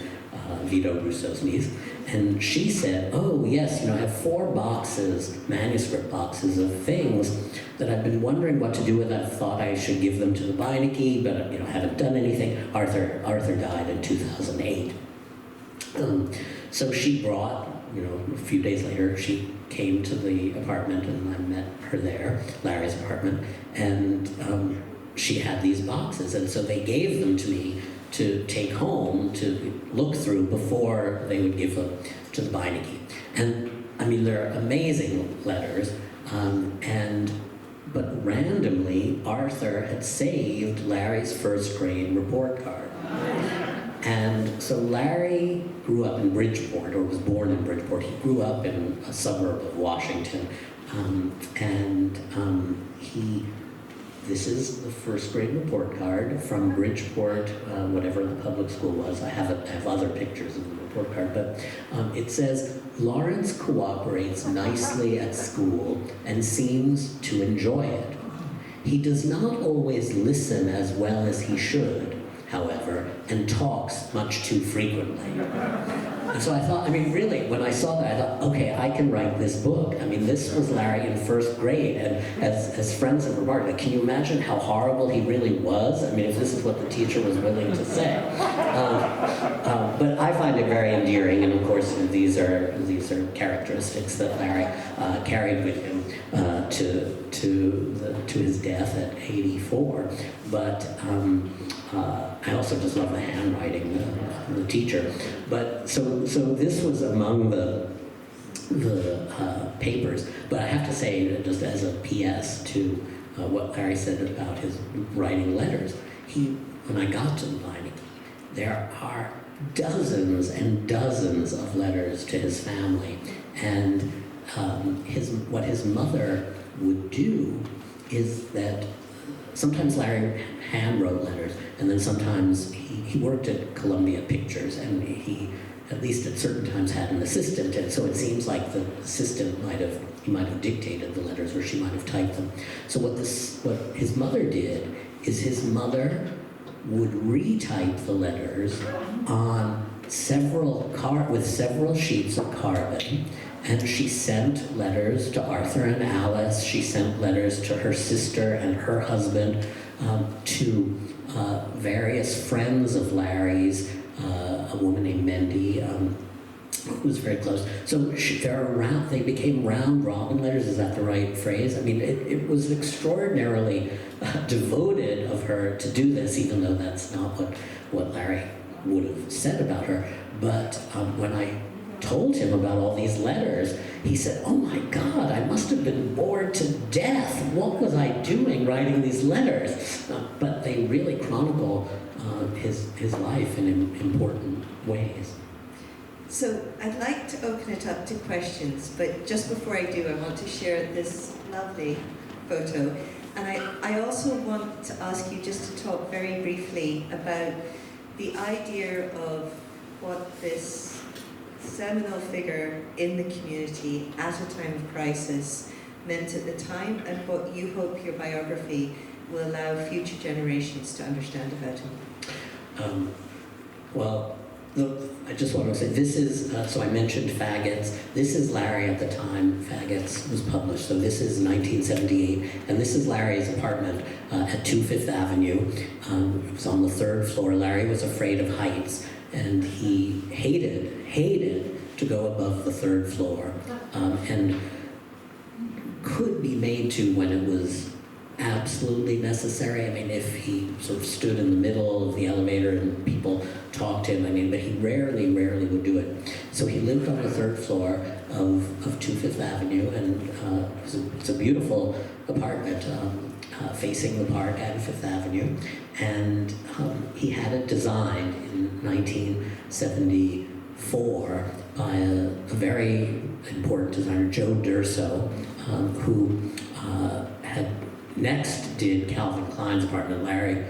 Vito Russo's niece. And she said, oh, yes, I have 4 boxes, manuscript boxes of things that I've been wondering what to do with. I thought I should give them to the Beinecke, but, I haven't done anything. Arthur died in 2008. So she brought, a few days later, she came to the apartment and I met her there, Larry's apartment, and she had these boxes. And so they gave them to me to take home, to look through before they would give them to the Beinecke. And they're amazing letters, but randomly, Arthur had saved Larry's first grade report card. And so Larry grew up in Bridgeport, or was born in Bridgeport. He grew up in a suburb of Washington. This is the first grade report card from Bridgeport, whatever the public school was. I have other pictures of the report card, but it says, Lawrence cooperates nicely at school and seems to enjoy it. He does not always listen as well as he should, however, and talks much too frequently. And so I thought, really, when I saw that, I thought, okay, I can write this book. This was Larry in first grade, and as friends have remarked, can you imagine how horrible he really was? If this is what the teacher was willing to say. But I find it very endearing, and of course, these are characteristics that Larry carried with him to his death at 84. But I also just love the handwriting, the teacher. But so this was among the papers. But I have to say, that just as a PS to what Larry said about his writing letters, when I got to the Beinecke, there are dozens and dozens of letters to his family. And what his mother would do is that sometimes Larry hand-wrote letters, and then sometimes he worked at Columbia Pictures, and he, at least at certain times, had an assistant, and so it seems like the assistant might have dictated the letters, or she might have typed them. So what his mother did is his mother would retype the letters on with several sheets of carbon. And she sent letters to Arthur and Alice. She sent letters to her sister and her husband, to various friends of Larry's, a woman named Mendy, who was very close. So they became round robin letters. Is that the right phrase? It was extraordinarily devoted of her to do this, even though that's not what Larry would have said about her. But when I told him about all these letters, he said, oh my God, I must have been bored to death. What was I doing writing these letters? But they really chronicle his life in important ways. So I'd like to open it up to questions, but just before I do, I want to share this lovely photo. And I also want to ask you just to talk very briefly about the idea of what this seminal figure in the community at a time of crisis meant at the time, and what you hope your biography will allow future generations to understand about him. Well, look, I just want to say, this is, so I mentioned Faggots. This is Larry at the time Faggots was published. So this is 1978, and this is Larry's apartment at 2 Fifth Avenue. It was on the 3rd floor. Larry was afraid of heights, and he hated to go above the 3rd floor, and could be made to when it was absolutely necessary. I mean, if he sort of stood in the middle of the elevator and people talked to him, I mean, but he rarely would do it. So he lived on the 3rd floor of 2 Fifth Avenue, and it's a beautiful apartment facing the park at 5th Avenue. And he had it designed in 1974 by a very important designer, Joe Durso, who had next did Calvin Klein's apartment. Larry,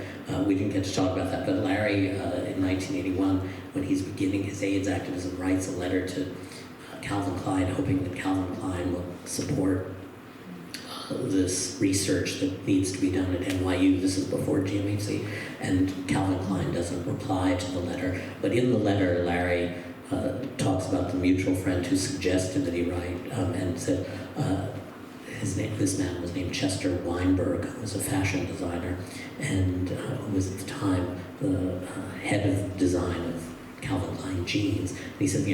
we didn't get to talk about that, but Larry, in 1981, when he's beginning his AIDS activism, writes a letter to Calvin Klein, hoping that Calvin Klein will support this research that needs to be done at NYU. This is before GMHC, and Calvin Klein doesn't reply to the letter. But in the letter, Larry talks about the mutual friend who suggested that he write, and said, this man was named Chester Weinberg, who was a fashion designer, and who was at the time the head of design of Calvin Klein jeans. And he said,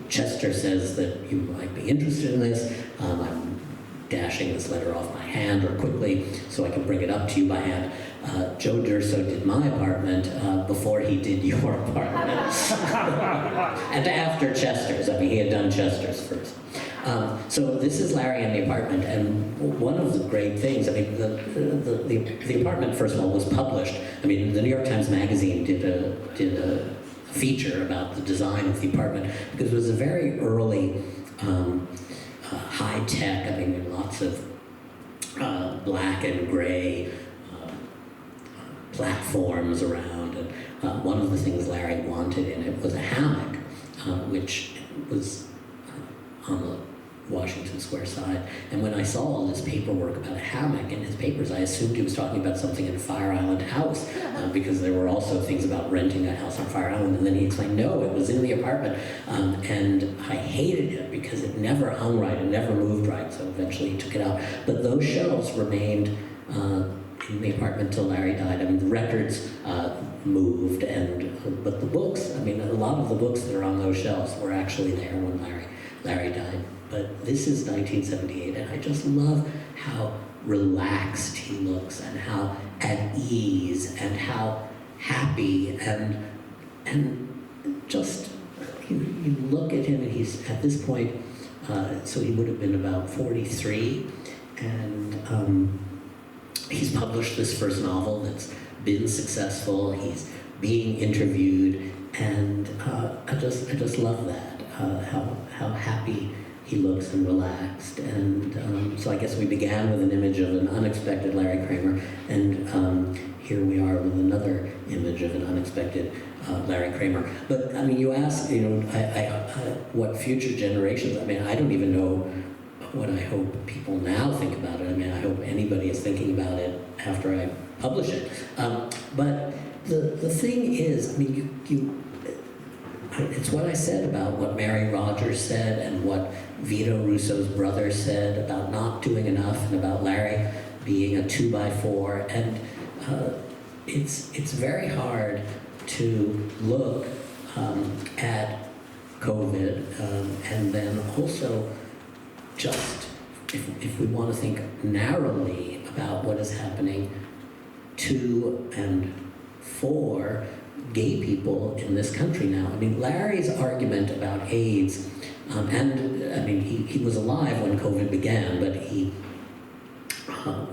Chester says that you might be interested in this. I'm dashing this letter off my hand or quickly so I can bring it up to you by hand. Joe Durso did my apartment before he did your apartment. And after Chester's. I mean, he had done Chester's first. So this is Larry in the apartment, and one of the great things, I mean, the apartment, first of all, was published. I mean, the New York Times Magazine did a feature about the design of the apartment, because it was a very early high-tech, I mean, lots of black and gray platforms around, and one of the things Larry wanted in it was a hammock, which was on the Washington Square side. And when I saw all this paperwork about a hammock in his papers, I assumed he was talking about something in Fire Island House, because there were also things about renting a house on Fire Island. And then he explained, no, it was in the apartment. And I hated it because it never hung right, it never moved right, so eventually he took it out. But those shelves remained in the apartment till Larry died. I mean, the records moved, but the books, I mean, a lot of the books that are on those shelves were actually there when Larry died. But this is 1978, and I just love how relaxed he looks, and how at ease, and how happy, and just, you look at him, and he's, at this point, so he would have been about 43, and he's published this first novel that's been successful. He's being interviewed, and I just love that, how happy he looks and relaxed. And so I guess we began with an image of an unexpected Larry Kramer, and here we are with another image of an unexpected Larry Kramer. But I mean, you ask, what future generations, I mean, I don't even know what I hope people now think about it. I mean, I hope anybody is thinking about it after I publish it. But the thing is, I mean, it's what I said about what Mary Rogers said, and what Vito Russo's brother said about not doing enough, and about Larry being a 2x4. And it's very hard to look at COVID, and then also just, if we want to think narrowly about what is happening to and for gay people in this country now. I mean, Larry's argument about AIDS, and I mean, he was alive when COVID began, but he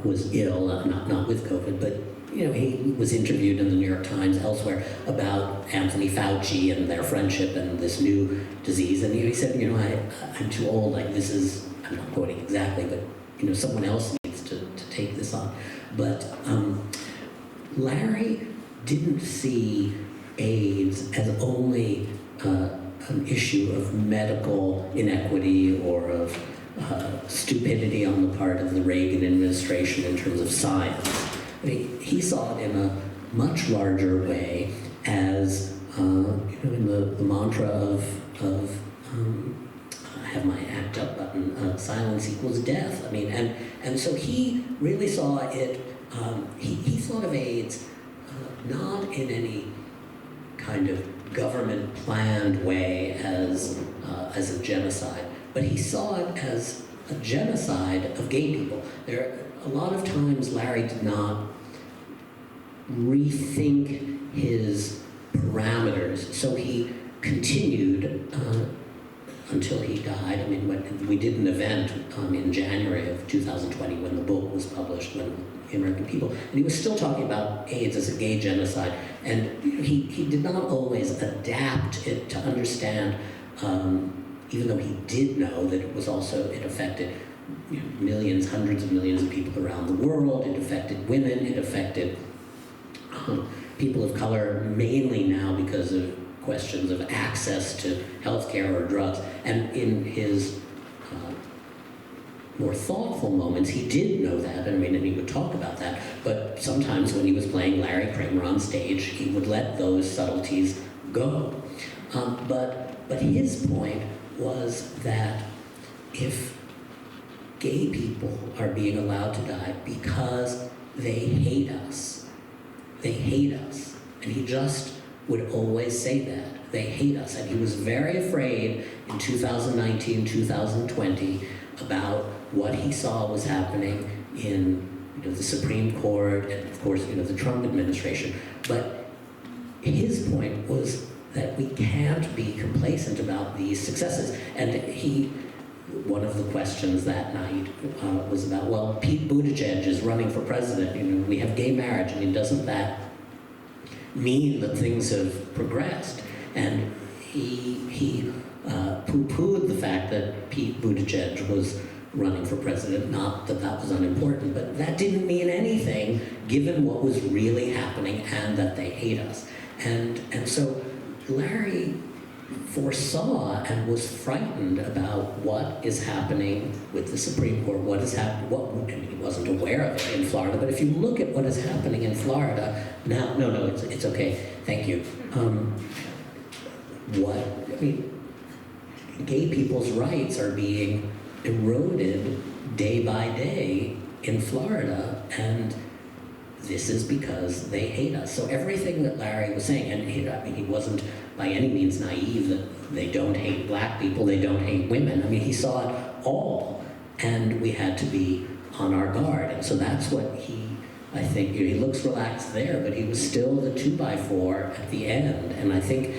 was ill, not with COVID, but he was interviewed in the New York Times elsewhere about Anthony Fauci and their friendship and this new disease. And he said, I'm too old, like this is, I'm not quoting exactly, but someone else needs to take this on. But Larry didn't see AIDS as only an issue of medical inequity or of stupidity on the part of the Reagan administration in terms of science. I mean, he saw it in a much larger way as, in the mantra of I have my act up button, silence equals death. I mean, and so he really saw it, he thought of AIDS not in any kind of government planned way as a genocide, but he saw it as a genocide of gay people. A lot of times Larry did not rethink his parameters, so he continued until he died. I mean, we did an event in January of 2020 when the book was published, when the American People, and he was still talking about AIDS as a gay genocide, and he did not always adapt it to understand, even though he did know that it affected millions, hundreds of millions of people around the world. It affected women, it affected people of color, mainly now because of questions of access to healthcare or drugs. And in his more thoughtful moments, he did know that, and he would talk about that, but sometimes when he was playing Larry Kramer on stage, he would let those subtleties go. But his point was that if gay people are being allowed to die because they hate us, and he just would always say that, they hate us, and he was very afraid in 2019, 2020 about what he saw was happening in the Supreme Court and of course the Trump administration. But his point was that we can't be complacent about these successes. And one of the questions that night was about, well, Pete Buttigieg is running for president, we have gay marriage, doesn't that mean that things have progressed? And he poo-pooed the fact that Pete Buttigieg was running for president, not that that was unimportant, but that didn't mean anything given what was really happening and that they hate us. And so Larry foresaw and was frightened about what is happening with the Supreme Court, he wasn't aware of it in Florida, but if you look at what is happening in Florida now, it's okay, thank you. Gay people's rights are being eroded day by day in Florida, and this is because they hate us. So everything that Larry was saying, and he wasn't by any means naive that they don't hate black people, they don't hate women. He saw it all, and we had to be on our guard. And so that's what I think, he looks relaxed there, but he was still the 2x4 at the end. And I think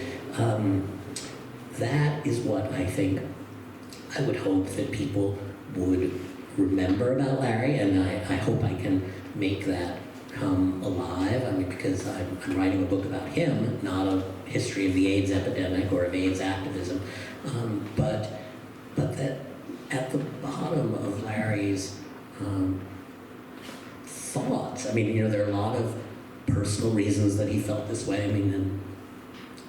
that is what I would hope that people would remember about Larry, and I hope I can make that come alive. Because I'm writing a book about him, not a history of the AIDS epidemic or of AIDS activism, but that at the bottom of Larry's thoughts, there are a lot of personal reasons that he felt this way.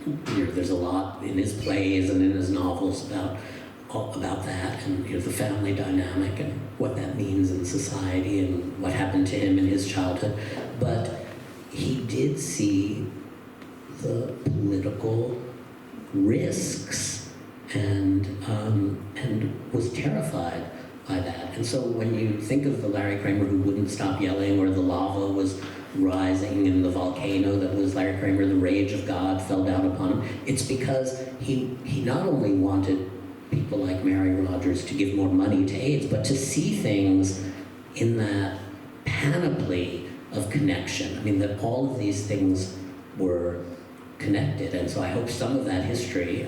There's a lot in his plays and in his novels about that, and the family dynamic and what that means in society and what happened to him in his childhood. But he did see the political risks and was terrified by that. And so when you think of the Larry Kramer who wouldn't stop yelling, or the lava was rising in the volcano that was Larry Kramer, the rage of God fell down upon him, it's because he not only wanted people like Mary Rogers to give more money to AIDS, but to see things in that panoply of connection. That all of these things were connected. And so I hope some of that history,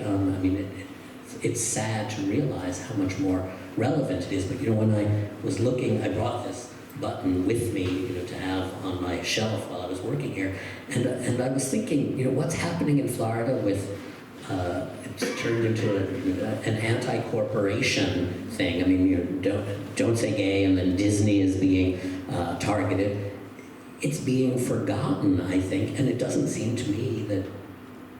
it's sad to realize how much more relevant it is. But when I was looking, I brought this button with me, to have on my shelf while I was working here. And I was thinking, what's happening in Florida with, it's turned into an anti-corporation thing. I mean, don't say gay, and then Disney is being targeted. It's being forgotten, I think, and it doesn't seem to me that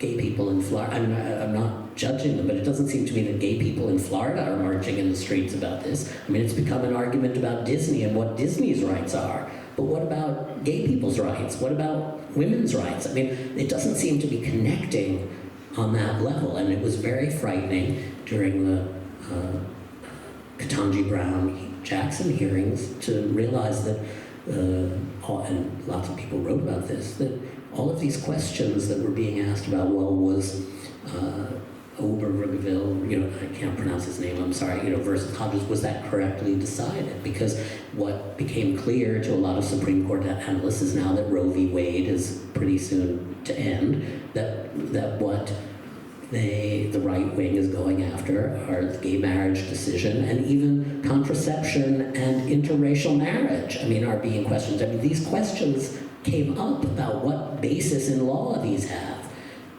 gay people in Florida, I'm not judging them, but it doesn't seem to me that gay people in Florida are marching in the streets about this. I mean, it's become an argument about Disney and what Disney's rights are. But what about gay people's rights? What about women's rights? I mean, it doesn't seem to be connecting on that level. And it was very frightening during the Ketanji Brown Jackson hearings to realize that, and lots of people wrote about this, that all of these questions that were being asked about, well, was Obergeville, I can't pronounce his name, I'm sorry, versus Hodges, was that correctly decided? Because what became clear to a lot of Supreme Court analysts is now that Roe v. Wade is pretty soon to end, that what the right wing is going after are the gay marriage decision and even contraception and interracial marriage, are being questioned. These questions came up about what basis in law these have.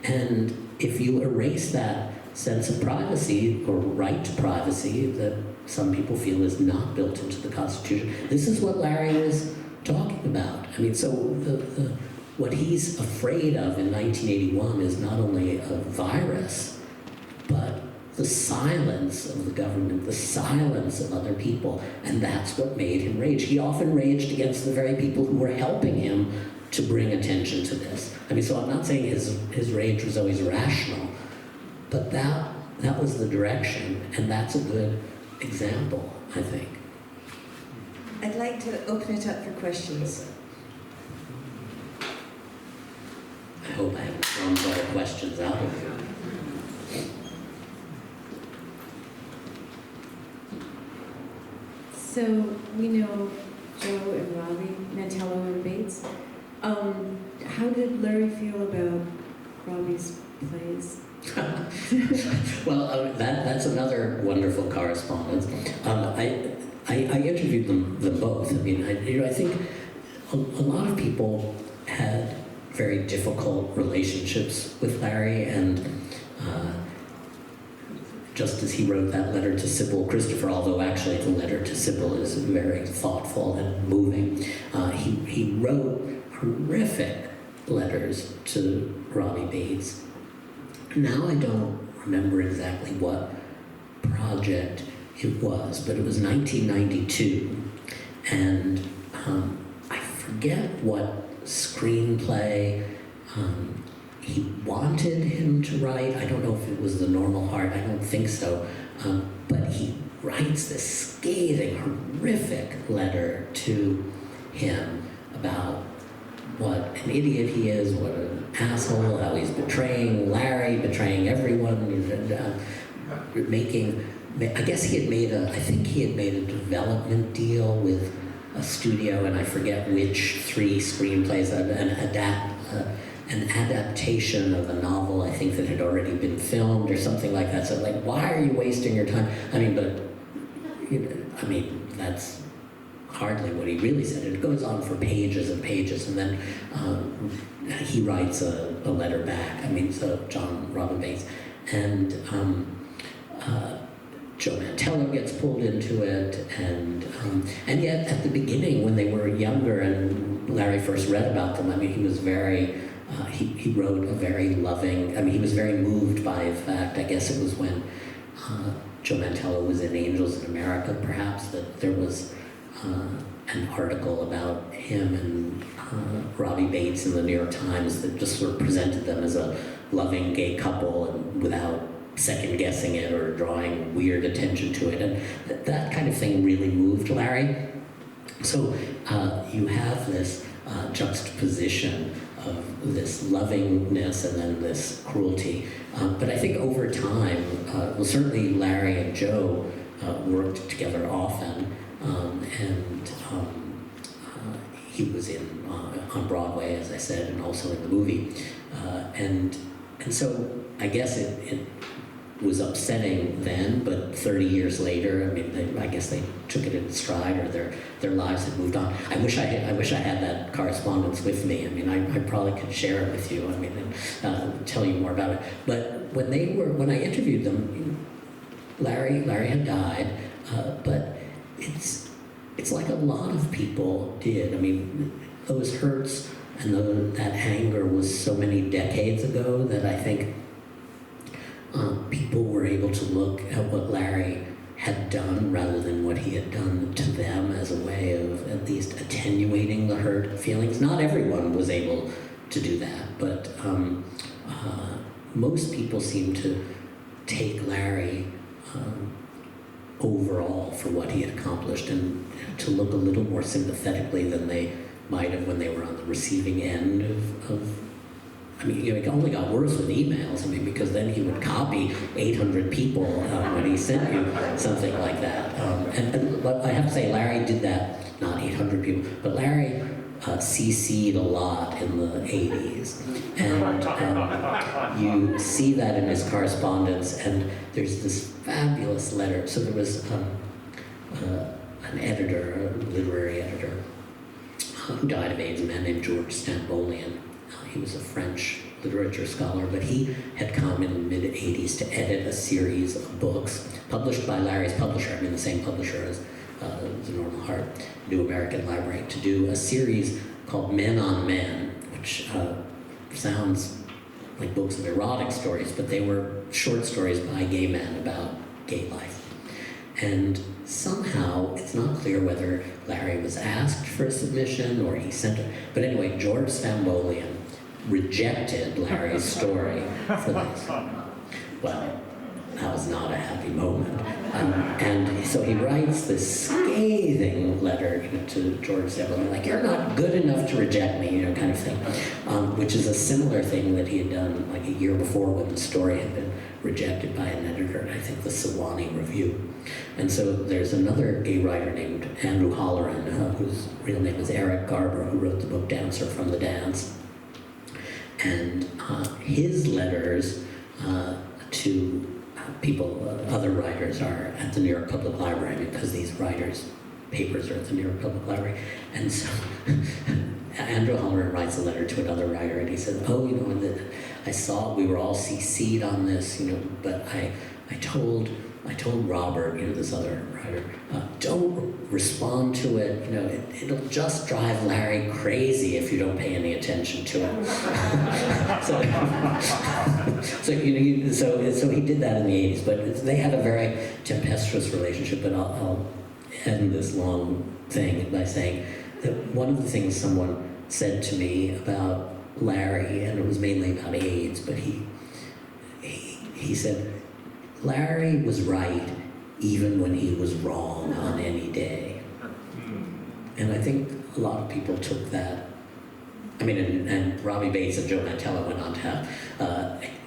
And if you erase that sense of privacy or right to privacy that some people feel is not built into the Constitution, this is what Larry was talking about. So what he's afraid of in 1981 is not only a virus, but the silence of the government, the silence of other people, and that's what made him rage. He often raged against the very people who were helping him to bring attention to this. So I'm not saying his rage was always rational, but that was the direction, and that's a good example, I think. I'd like to open it up for questions. I hope I haven't thrown better questions out of you. So we know Joe and Robbie, Mantello and Bates. How did Larry feel about Robbie's plays? Well, that's another wonderful correspondence. I interviewed them both. I think a lot of people had very difficult relationships with Larry, and just as he wrote that letter to Sybil Christopher, although actually the letter to Sybil is very thoughtful and moving, he wrote horrific letters to Robbie Bates. Now I don't remember exactly what project it was, but it was 1992, and I forget what screenplay he wanted him to write. I don't know if it was The Normal Heart, I don't think so, but he writes this scathing, horrific letter to him about what an idiot he is, what an asshole, how he's betraying Larry, betraying everyone, I guess he had made I think he had made a development deal with a studio, and I forget which 3 screenplays, an adaptation of a novel, I think, that had already been filmed or something like that. So why are you wasting your time? That's hardly what he really said. It goes on for pages and pages, and then he writes a letter back. So John Robin Bates, and Joe Mantello gets pulled into it, and yet at the beginning, when they were younger and Larry first read about them, he was very. He wrote a very loving. He was very moved by the fact. I guess it was when Joe Mantello was in Angels in America, perhaps, that there was an article about him and Robbie Bates in the New York Times that just sort of presented them as a loving gay couple, and without second-guessing it or drawing weird attention to it. And that kind of thing really moved Larry. So you have this juxtaposition of this lovingness and then this cruelty. But I think over time, certainly Larry and Joe worked together often, and he was on Broadway, as I said, and also in the movie. And so I guess it was upsetting then, but 30 years later, I mean, I guess they took it in stride, or their lives had moved on. I wish I had that correspondence with me. I mean, I probably could share it with you. I mean, and tell you more about it. But when I interviewed them, Larry had died, but it's like a lot of people did. I mean, those hurts and that anger was so many decades ago that I think people were able to look at what Larry had done rather than what he had done to them as a way of at least attenuating the hurt feelings. Not everyone was able to do that, but most people seem to take Larry overall for what he had accomplished and to look a little more sympathetically than they might have when they were on the receiving end of I mean, it only got worse with emails. I mean, because then he would copy 800 people when he sent you something like that. But I have to say, Larry did that, not 800 people, but Larry CC'd a lot in the 80s. And you see that in his correspondence, and there's this fabulous letter. So there was an editor, a literary editor, who died of AIDS, a man named George Stambolian. He was a French literature scholar, but he had come in the mid-'80s to edit a series of books published by Larry's publisher, I mean the same publisher as The Normal Heart, New American Library, to do a series called Men on Men, which sounds like books of erotic stories, but they were short stories by gay men about gay life. And somehow, it's not clear whether Larry was asked for a submission or he sent it, but anyway, George Stambolian rejected Larry's story for this. Well, that was not a happy moment. And so he writes this scathing letter to George Stambolian, like, you're not good enough to reject me, kind of thing, which is a similar thing that he had done like a year before when the story had been rejected by an editor in, I think, the Sewanee Review. And so there's another gay writer named Andrew Holleran, whose real name is Eric Garber, who wrote the book Dancer from the Dance. And his letters to people, other writers, are at the New York Public Library because these writers' papers are at the New York Public Library. And so Andrew Holleran writes a letter to another writer, and he says, I saw we were all CC'd on this, but I told Robert, this other writer, don't respond to it. It'll just drive Larry crazy if you don't pay any attention to it. so he did that in the 80s. But they had a very tempestuous relationship. But I'll end this long thing by saying that one of the things someone said to me about Larry, and it was mainly about AIDS, but he said, Larry was right even when he was wrong on any day. And I think a lot of people took that. I mean, and Robbie Bates and Joe Mantello went on to have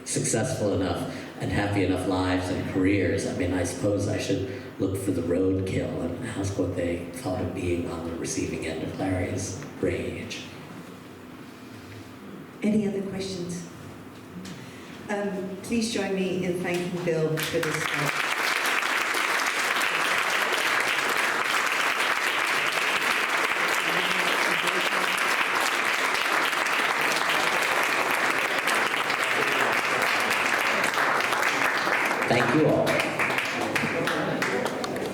successful enough and happy enough lives and careers. I mean, I suppose I should look for the roadkill and ask what they thought of being on the receiving end of Larry's rage. Any other questions? Please join me in thanking Bill for this talk. Thank you all.